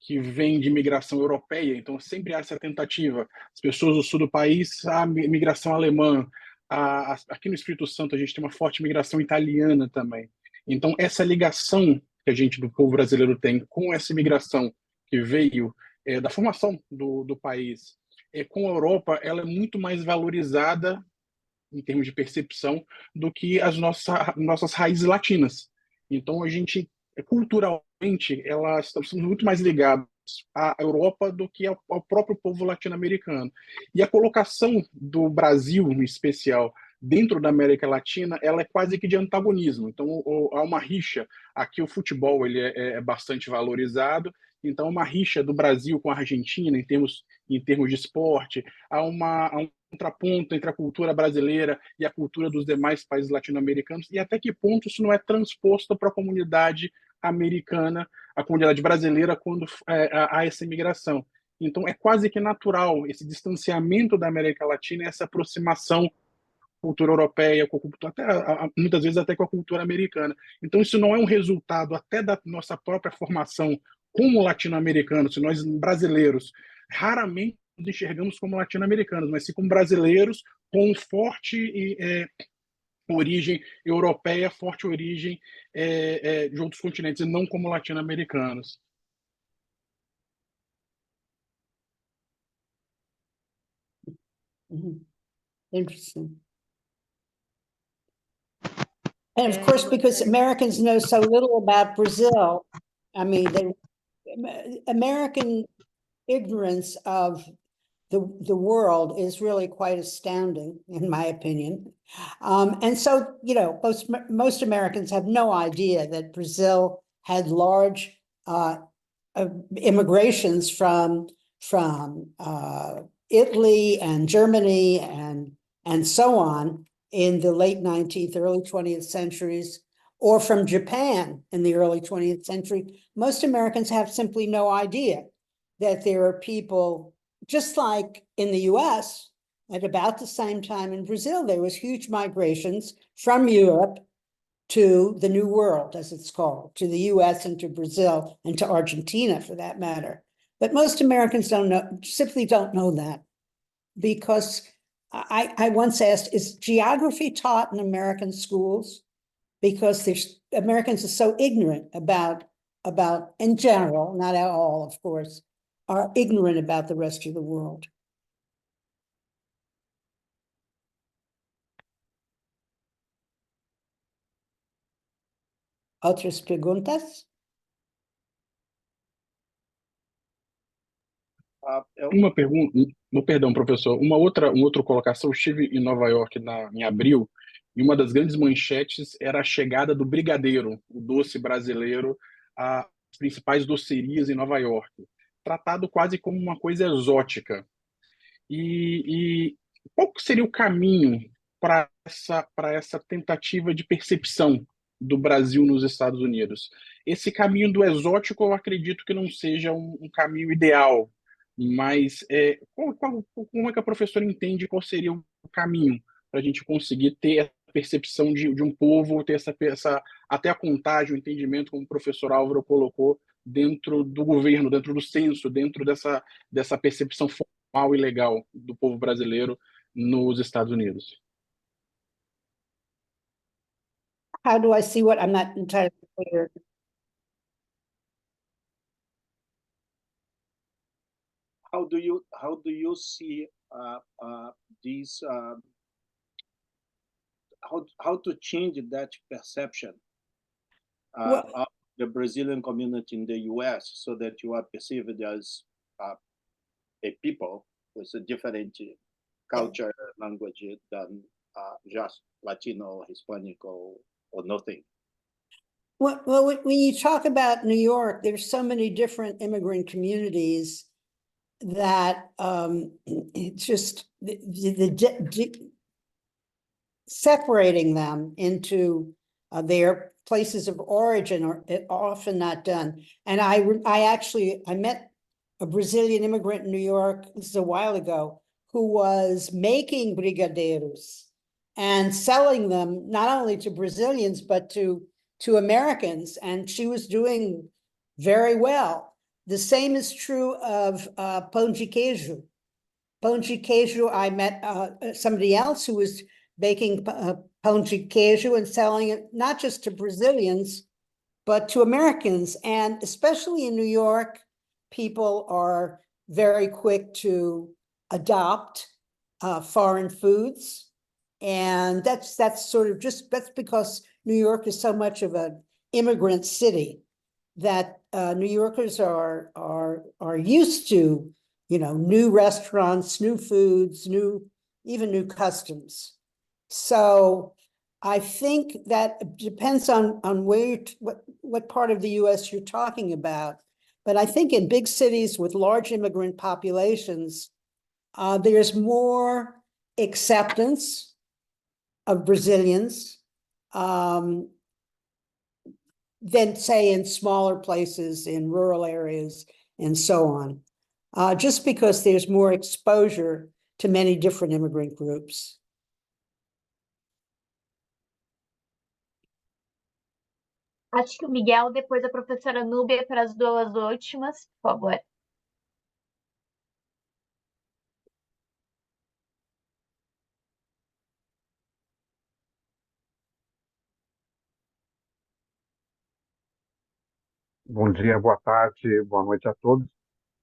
que vem de imigração europeia, então sempre há essa tentativa. As pessoas do sul do país, a imigração alemã, aqui no Espírito Santo a gente tem uma forte imigração italiana também. Então essa ligação que a gente do povo brasileiro tem com essa imigração que veio da formação do país, com a Europa, ela é muito mais valorizada em termos de percepção do que as nossas raízes latinas. Então a gente culturalmente elas estão muito mais ligadas à Europa do que ao próprio povo latino-americano. E a colocação do Brasil, em especial, dentro da América Latina, ela é quase que de antagonismo. Então há uma rixa. Aqui o futebol ele é bastante valorizado, então uma rixa do Brasil com a Argentina em termos de esporte. Há um contraponto entre a cultura brasileira e a cultura dos demais países latino-americanos, e até que ponto isso não é transposto para a comunidade americana, a comunidade brasileira, quando há essa imigração. Então é quase que natural esse distanciamento da América Latina, essa aproximação cultura europeia, com a cultura, muitas vezes até com a cultura americana. Então isso não é um resultado até da nossa própria formação como latino-americanos. Se nós brasileiros raramente nos enxergamos como latino-americanos, mas sim como brasileiros com forte origem europeia, forte origem de outros continentes, e não como latino-americanos. Interesting. And of course, because Americans know so little about Brazil, I mean, American ignorance of the world is really quite astounding, in my opinion. And so, most Americans have no idea that Brazil had large immigrations from Italy and Germany and so on. in the late 19th, early 20th centuries, or from Japan in the early 20th century, most Americans have simply no idea that there are people, just like in the US, at about the same time in Brazil, there was huge migrations from Europe to the New World, as it's called, to the US and to Brazil and to Argentina, for that matter. But most Americans simply don't know that, because I once asked, is geography taught in American schools? Because Americans are so ignorant about, in general, not at all, of course, are ignorant about the rest of the world. Outras perguntas? Uma pergunta, perdão, professor, uma outra colocação. Eu estive em Nova York em abril, e uma das grandes manchetes era a chegada do brigadeiro, o doce brasileiro, às principais docerias em Nova York, tratado quase como uma coisa exótica. E qual que seria o caminho para essa tentativa de percepção do Brasil nos Estados Unidos? Esse caminho do exótico, eu acredito que não seja um caminho ideal, mas como é que a professora entende qual seria o caminho para a gente conseguir ter a percepção de um povo, ter até a contagem, o entendimento, como o professor Álvaro colocou, dentro do governo, dentro do censo, dentro dessa percepção formal e legal do povo brasileiro nos Estados Unidos? How do I see what? I'm not entirely clear. How do you see these how to change that perception of the Brazilian community in the US, so that you are perceived as a people with a different culture, language than just Latino, Hispanic, or nothing? Well, when you talk about New York, there's so many different immigrant communities that it's just separating them into their places of origin are often not done. And I met a Brazilian immigrant in New York, this is a while ago, who was making brigadeiros and selling them not only to Brazilians, but to Americans. And she was doing very well. The same is true of pão de queijo. Pão de queijo, I met somebody else who was baking pão de queijo and selling it not just to Brazilians, but to Americans. And especially in New York, people are very quick to adopt foreign foods. And that's because New York is so much of an immigrant city that New Yorkers are used to, new restaurants, new foods, even new customs. So I think that depends on what part of the US you're talking about. But I think in big cities with large immigrant populations, there's more acceptance of Brazilians than, say, in smaller places, in rural areas, and so on, just because there's more exposure to many different immigrant groups. Acho que o Miguel, depois a professora Núbia, para as duas últimas, por favor. Bom dia, boa tarde, boa noite a todos.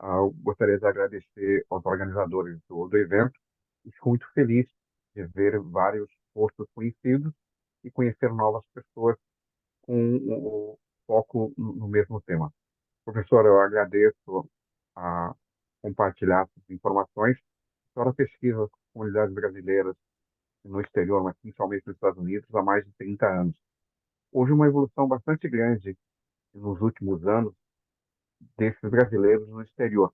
Eu gostaria de agradecer aos organizadores do evento e fico muito feliz de ver vários rostos conhecidos e conhecer novas pessoas com o foco no mesmo tema. Professora, eu agradeço a compartilhar essas informações. A senhora pesquisa as comunidades brasileiras no exterior, mas principalmente nos Estados Unidos, há mais de 30 anos. Houve uma evolução bastante grande nos últimos anos desses brasileiros no exterior.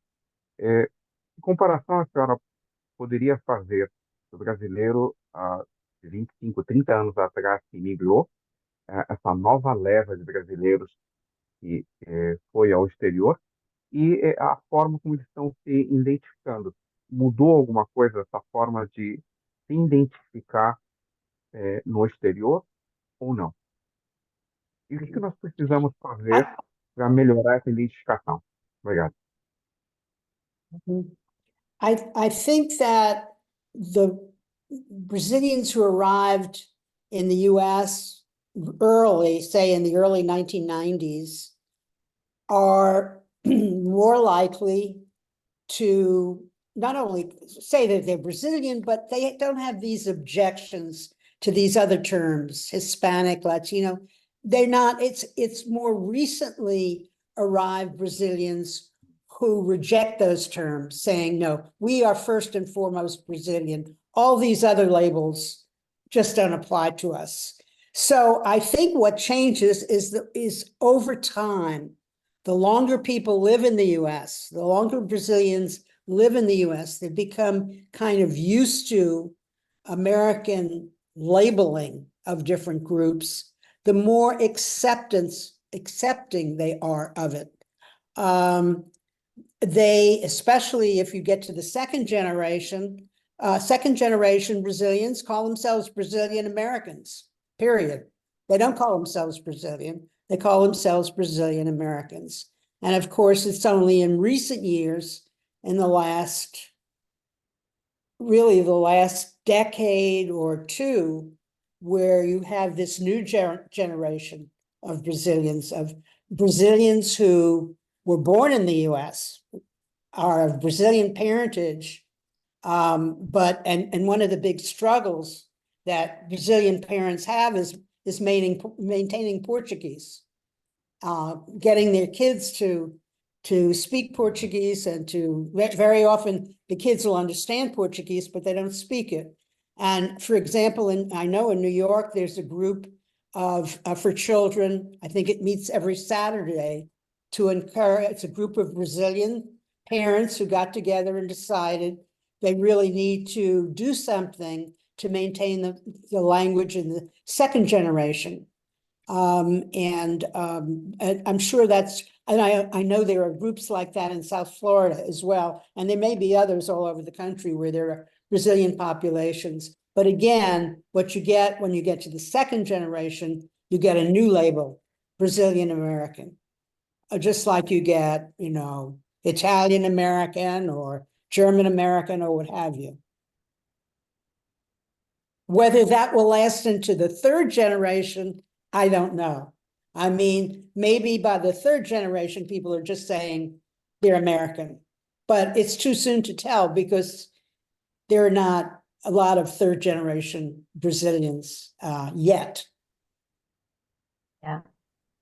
Que comparação a senhora poderia fazer do brasileiro de 25, 30 anos atrás que migrou, essa nova leva de brasileiros que foi ao exterior e a forma como eles estão se identificando. Mudou alguma coisa essa forma de se identificar no exterior ou não? E o que nós precisamos fazer para melhorar essa identificação? Obrigado. I think that the Brazilians who arrived in the US early, say in the early 1990s, are more likely to not only say that they're Brazilian, but they don't have these objections to these other terms, Hispanic, Latino. They're not, it's more recently arrived Brazilians who reject those terms, saying, no, we are first and foremost Brazilian. All these other labels just don't apply to us. So I think what changes is over time, the longer people live in the US, the longer Brazilians live in the US, they become kind of used to American labeling of different groups, the more accepting they are of it. They, especially if you get to the second generation Brazilians call themselves Brazilian Americans, period. They don't call themselves Brazilian. They call themselves Brazilian Americans. And of course, it's only in recent years, in the last decade or two, where you have this new generation of Brazilians who were born in the US, are of Brazilian parentage, but one of the big struggles that Brazilian parents have is maintaining Portuguese, getting their kids to speak Portuguese, and very often the kids will understand Portuguese, but they don't speak it. And for example, I know in New York, there's a group for children, I think it meets every Saturday, to encourage, it's a group of Brazilian parents who got together and decided they really need to do something to maintain the language in the second generation. And I'm sure and I know there are groups like that in South Florida as well, and there may be others all over the country where there are Brazilian populations. But again, what you get when you get to the second generation, you get a new label, Brazilian American, just like you get, Italian American or German American or what have you. Whether that will last into the third generation, I don't know. I mean, maybe by the third generation, people are just saying they're American, but it's too soon to tell because there are not a lot of third generation Brazilians yet. Yeah,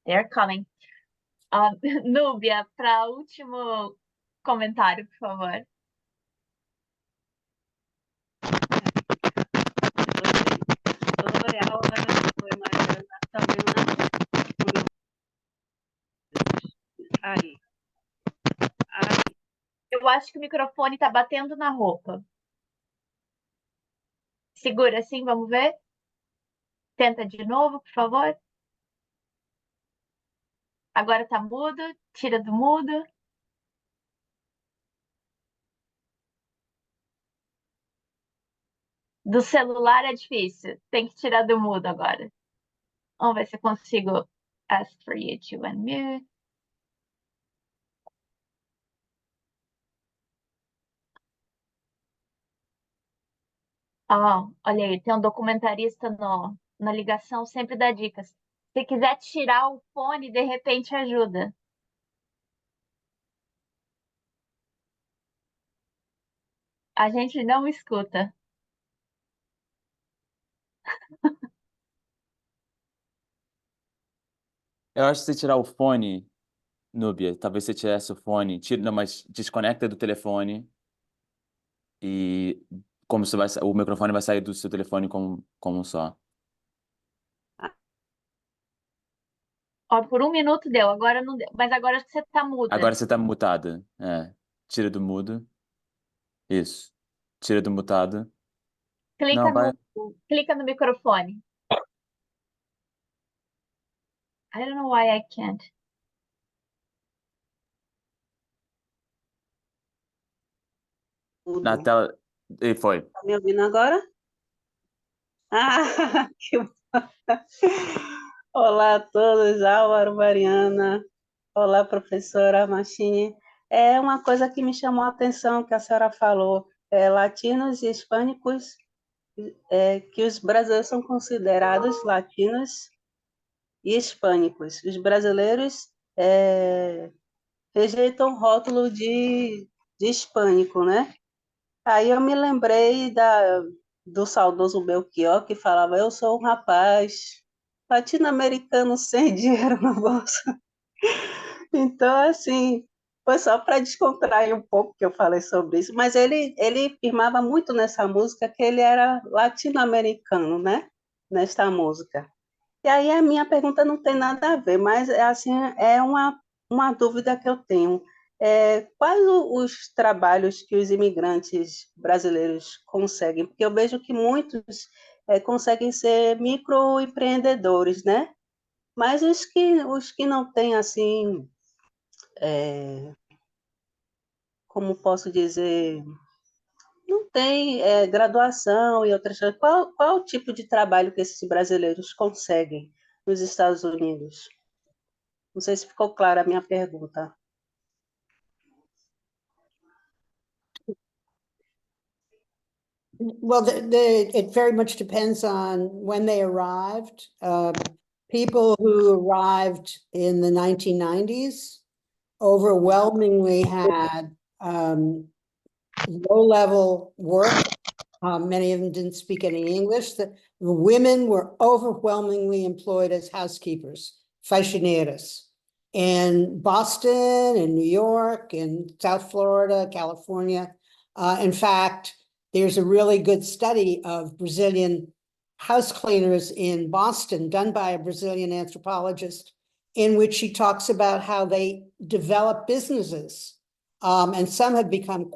they're coming. Núbia, para último comentário, por favor. Eu acho que o microfone está batendo na roupa. Segura assim, vamos ver? Tenta de novo, por favor. Agora tá mudo, tira do mudo. Do celular é difícil, tem que tirar do mudo agora. Vamos ver se eu consigo ask for you to unmute. Olha aí, tem um documentarista na ligação, sempre dá dicas. Se quiser tirar o fone, de repente ajuda. A gente não escuta. Eu acho que se tirar o fone, Núbia, talvez você tirasse o fone, não, mas desconecta do telefone e como o microfone vai sair do seu telefone como um só. Por 1 minuto deu, agora não deu. Mas agora acho que você tá muda. Agora você tá mutada. Tira do mudo. Isso. Tira do mutado. Clica Não, vai. no Clica no microfone. I don't know why I can't. Na tela. E foi. Tá me ouvindo agora? Ah, que bom. Olá a todos, Álvaro, Mariana. Olá, professora Maxine. É uma coisa que me chamou a atenção que a senhora falou, latinos e hispânicos, que os brasileiros são considerados latinos e hispânicos. Os brasileiros rejeitam o rótulo de hispânico, né? Aí eu me lembrei do saudoso Belchior, que falava: eu sou um rapaz latino-americano sem dinheiro no bolso. Então, assim, foi só para descontrair um pouco que eu falei sobre isso, mas ele firmava muito nessa música que ele era latino-americano, né? Nesta música. E aí a minha pergunta não tem nada a ver, mas assim, é uma dúvida que eu tenho. Quais os trabalhos que os imigrantes brasileiros conseguem? Porque eu vejo que muitos conseguem ser microempreendedores, né? Mas os que não têm, assim, como posso dizer, não têm graduação e outras coisas, qual o tipo de trabalho que esses brasileiros conseguem nos Estados Unidos? Não sei se ficou clara a minha pergunta. Well, it very much depends on when they arrived. People who arrived in the 1990s overwhelmingly had low-level work. Many of them didn't speak any English. The women were overwhelmingly employed as housekeepers, faxineiras, in Boston, in New York, in South Florida, California. In fact, there's a really good study of Brazilian house cleaners in Boston done by a Brazilian anthropologist, in which she talks about how they develop businesses. And some have become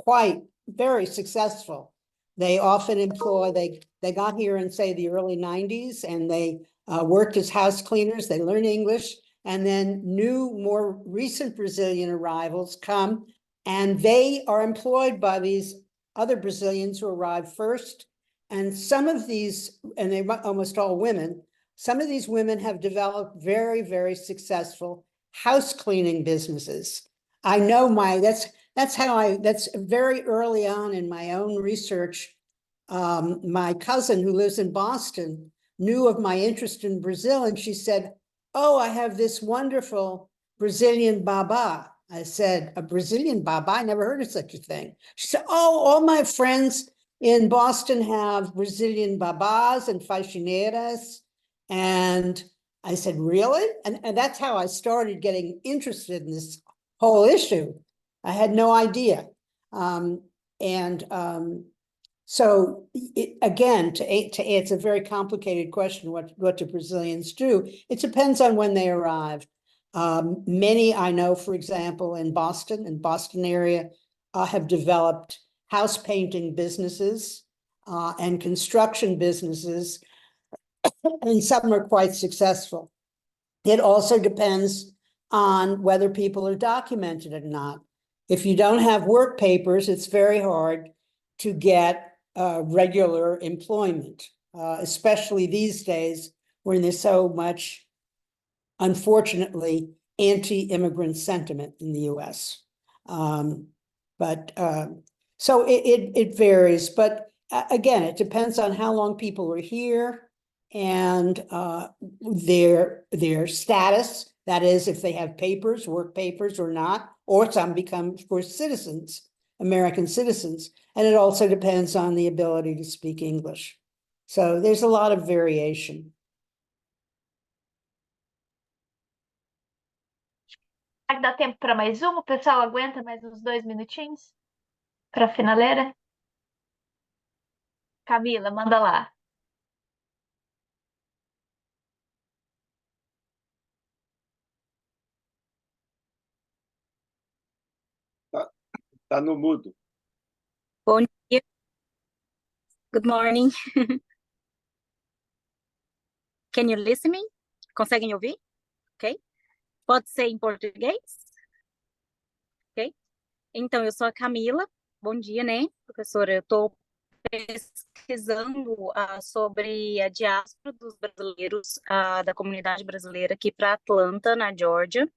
very successful. They often employ, they got here in, say, the early 90s, and they worked as house cleaners. They learn English, and then new, more recent Brazilian arrivals come, and they are employed by these other Brazilians who arrived first. And some of these, and they're almost all women, some of these women have developed very, very successful house cleaning businesses. I know that's very early on in my own research. My cousin who lives in Boston knew of my interest in Brazil, and she said, oh, I have this wonderful Brazilian baba. I said, a Brazilian baba? I never heard of such a thing. She said, oh, all my friends in Boston have Brazilian babas and faxineiras. And I said, really? And that's how I started getting interested in this whole issue. I had no idea. So again, it's a very complicated question, what do Brazilians do? It depends on when they arrived. Many I know, for example, in Boston area, have developed house painting businesses and construction businesses, and some are quite successful. It also depends on whether people are documented or not. If you don't have work papers, it's very hard to get regular employment, especially these days when there's so much, unfortunately, anti-immigrant sentiment in the US. So it varies, but again, it depends on how long people are here and their status, that is, if they have papers, work papers or not, or some become, of course, citizens, American citizens. And it also depends on the ability to speak English. So there's a lot of variation. Dá tempo para mais uma? O pessoal aguenta mais uns 2 minutinhos? Para a finaleira? Camila, manda lá. Tá no mudo. Bom dia. Good morning. Can you listen me? Conseguem ouvir? Ok? Pode ser em português? Ok? Então, eu sou a Camila. Bom dia, né, professora? Eu estou pesquisando sobre a diáspora dos brasileiros, da comunidade brasileira aqui para Atlanta, na Geórgia.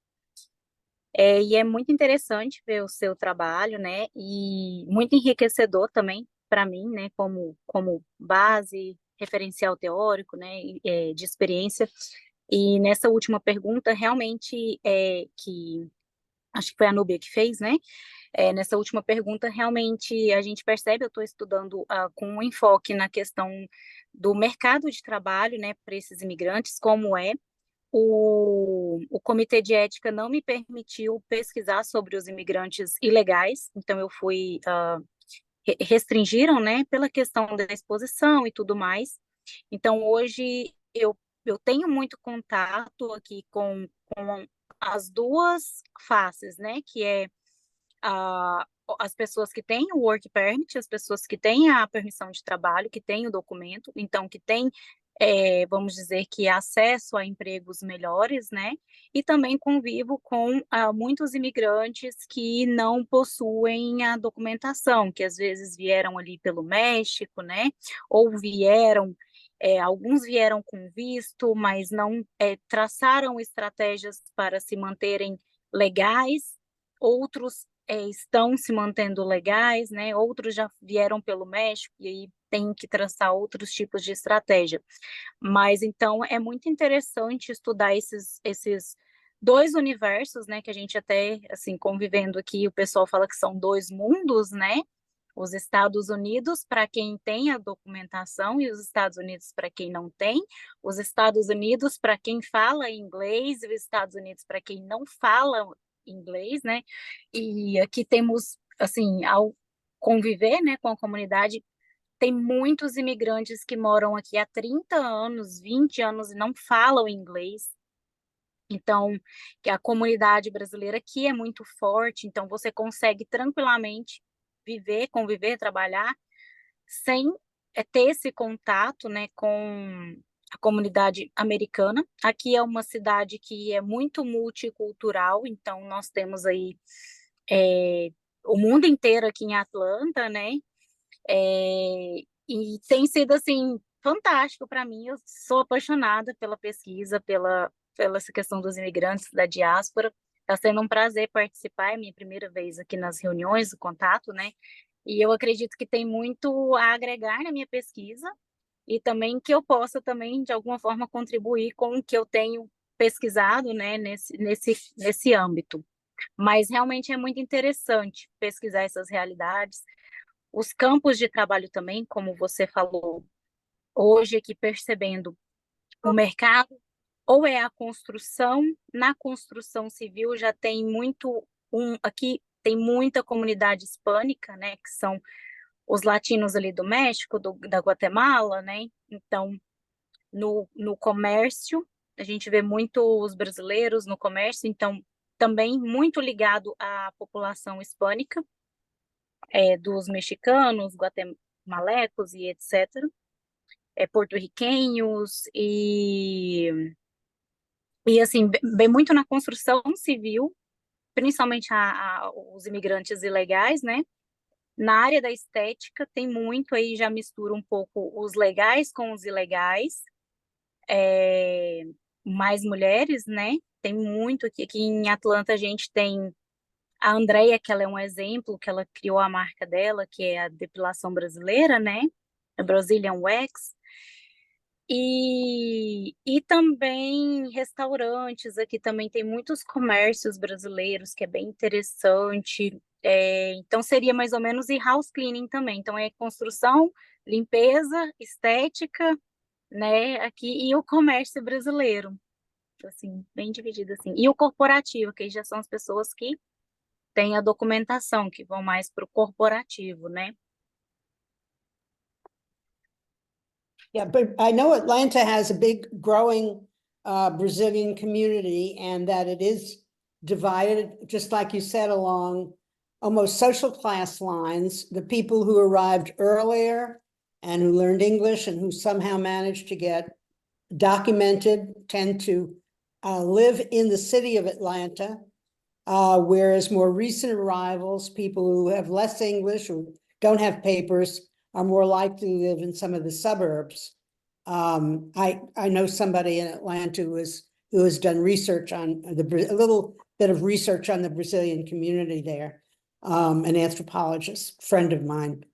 E é muito interessante ver o seu trabalho, né? E muito enriquecedor também para mim, né? Como base, referencial teórico, né? De experiência. E nessa última pergunta, realmente, que acho que foi a Núbia que fez, né? Nessa última pergunta, realmente, a gente percebe, eu estou estudando com um enfoque na questão do mercado de trabalho, né? Para esses imigrantes, como é. O Comitê de Ética não me permitiu pesquisar sobre os imigrantes ilegais, então eu fui, restringiram, né, pela questão da exposição e tudo mais. Então, hoje, eu tenho muito contato aqui com as duas faces, né, que é as pessoas que têm o work permit, as pessoas que têm a permissão de trabalho, que têm o documento, então, que têm vamos dizer que acesso a empregos melhores, né? E também convivo com muitos imigrantes que não possuem a documentação, que às vezes vieram ali pelo México, né? Ou vieram, alguns vieram com visto, mas não traçaram estratégias para se manterem legais, outros estão se mantendo legais, né? Outros já vieram pelo México e aí tem que traçar outros tipos de estratégia. Mas, então, é muito interessante estudar esses dois universos, né, que a gente até, assim, convivendo aqui, o pessoal fala que são dois mundos, né, os Estados Unidos para quem tem a documentação e os Estados Unidos para quem não tem, os Estados Unidos para quem fala inglês e os Estados Unidos para quem não fala inglês, né, e aqui temos, assim, ao conviver, né, com a comunidade, tem muitos imigrantes que moram aqui há 30 anos, 20 anos e não falam inglês. Então, que a comunidade brasileira aqui é muito forte, então você consegue tranquilamente viver, conviver, trabalhar sem ter esse contato, né, com a comunidade americana. Aqui é uma cidade que é muito multicultural, então nós temos aí o mundo inteiro aqui em Atlanta, né? E tem sido, assim, fantástico para mim. Eu sou apaixonada pela pesquisa, pela essa questão dos imigrantes, da diáspora. Está sendo um prazer participar, é minha primeira vez aqui nas reuniões, o contato, né? E eu acredito que tem muito a agregar na minha pesquisa e também que eu possa também, de alguma forma, contribuir com o que eu tenho pesquisado, né, nesse âmbito. Mas realmente é muito interessante pesquisar essas realidades. Os campos de trabalho também, como você falou, hoje aqui percebendo o mercado, ou é a construção, na construção civil já tem muito, aqui tem muita comunidade hispânica, né, que são os latinos ali do México, da Guatemala, né, então no comércio, a gente vê muito os brasileiros no comércio, então também muito ligado à população hispânica, dos mexicanos, guatemalecos e etc., porto-riquenhos, e assim, bem muito na construção civil, principalmente os imigrantes ilegais, né? Na área da estética tem muito, aí já mistura um pouco os legais com os ilegais, mais mulheres, né? Tem muito aqui em Atlanta a gente tem a Andrea, que ela é um exemplo, que ela criou a marca dela, que é a depilação brasileira, né? A Brazilian Wax. E também restaurantes, aqui também tem muitos comércios brasileiros, que é bem interessante. Então, seria mais ou menos e house cleaning também. Então, é construção, limpeza, estética, né? Aqui, e o comércio brasileiro. Assim, bem dividido assim. E o corporativo, que já são as pessoas que têm a documentação, que vão mais para o corporativo, né? Yeah, but I know Atlanta has a big growing Brazilian community and that it is divided, just like you said, along almost social class lines. The people who arrived earlier and who learned English and who somehow managed to get documented tend to live in the city of Atlanta, whereas more recent arrivals, people who have less English or don't have papers, are more likely to live in some of the suburbs. I know somebody in Atlanta who has done research on a little bit of research on the Brazilian community there, an anthropologist, friend of mine.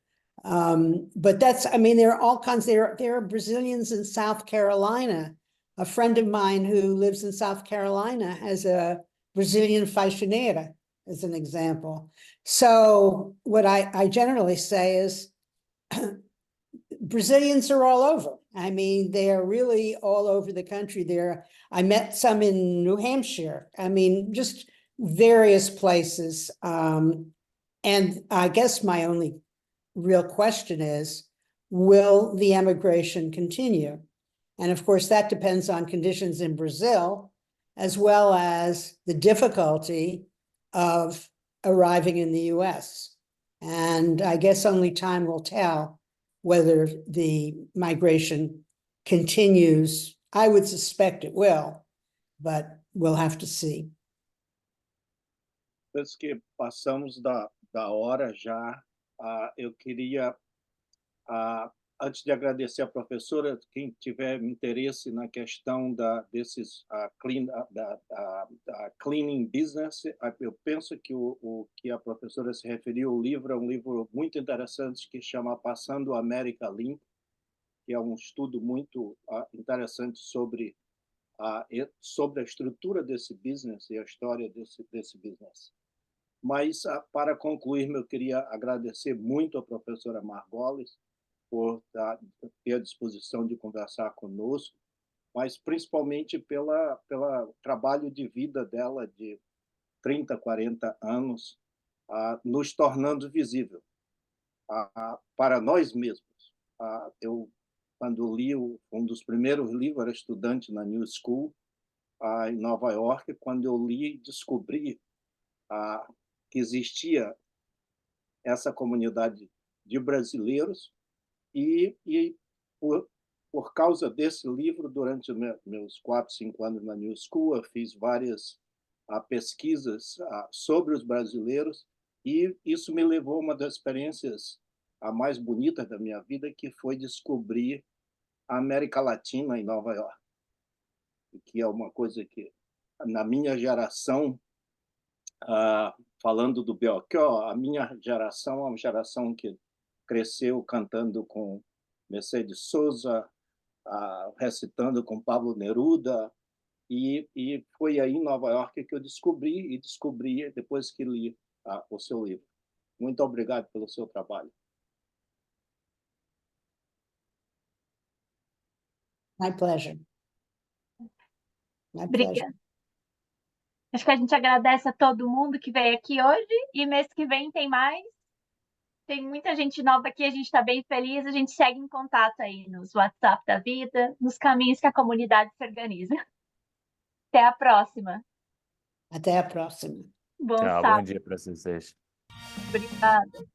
But I mean, there are all kinds, there are Brazilians in South Carolina. A friend of mine who lives in South Carolina has a Brazilian faxineira, as an example. So what I generally say is, Brazilians are all over. I mean, they are really all over the country. I met some in New Hampshire. I mean, just various places. And I guess my only real question is, will the emigration continue? And of course, that depends on conditions in Brazil, as well as the difficulty of arriving in the US. And I guess only time will tell whether the migration continues. I would suspect it will, but we'll have to see. Penso que passamos da hora já. Eu queria, antes de agradecer a professora, quem tiver interesse na questão desses cleaning business, eu penso que o que a professora se referiu, o livro é um livro muito interessante que chama Passando a América Limpa, que é um estudo muito interessante sobre a estrutura desse business e a história desse business. Mas, para concluir, eu queria agradecer muito a professora Margolis por ter a disposição de conversar conosco, mas principalmente pelo trabalho de vida dela de 30, 40 anos, nos tornando visível para nós mesmos. Eu, quando li um dos primeiros livros, era estudante na New School, em Nova York. Quando eu li, descobri que existia essa comunidade de brasileiros e por causa desse livro, durante meus 4, 5 anos na New School, eu fiz várias pesquisas sobre os brasileiros e isso me levou a uma das experiências mais bonitas da minha vida, que foi descobrir a América Latina em Nova York, que é uma coisa que, na minha geração, falando do Belchior, a minha geração é uma geração que cresceu cantando com Mercedes Sosa, recitando com Pablo Neruda, e foi aí em Nova York que eu descobri depois que li o seu livro. Muito obrigado pelo seu trabalho. My pleasure. My pleasure. Obrigada. Acho que a gente agradece a todo mundo que veio aqui hoje, e mês que vem tem mais. Tem muita gente nova aqui, a gente está bem feliz, a gente segue em contato aí nos WhatsApp da vida, nos caminhos que a comunidade se organiza. Até a próxima. Até a próxima. Bom Tchau, bom sábado. dia para vocês. Obrigada.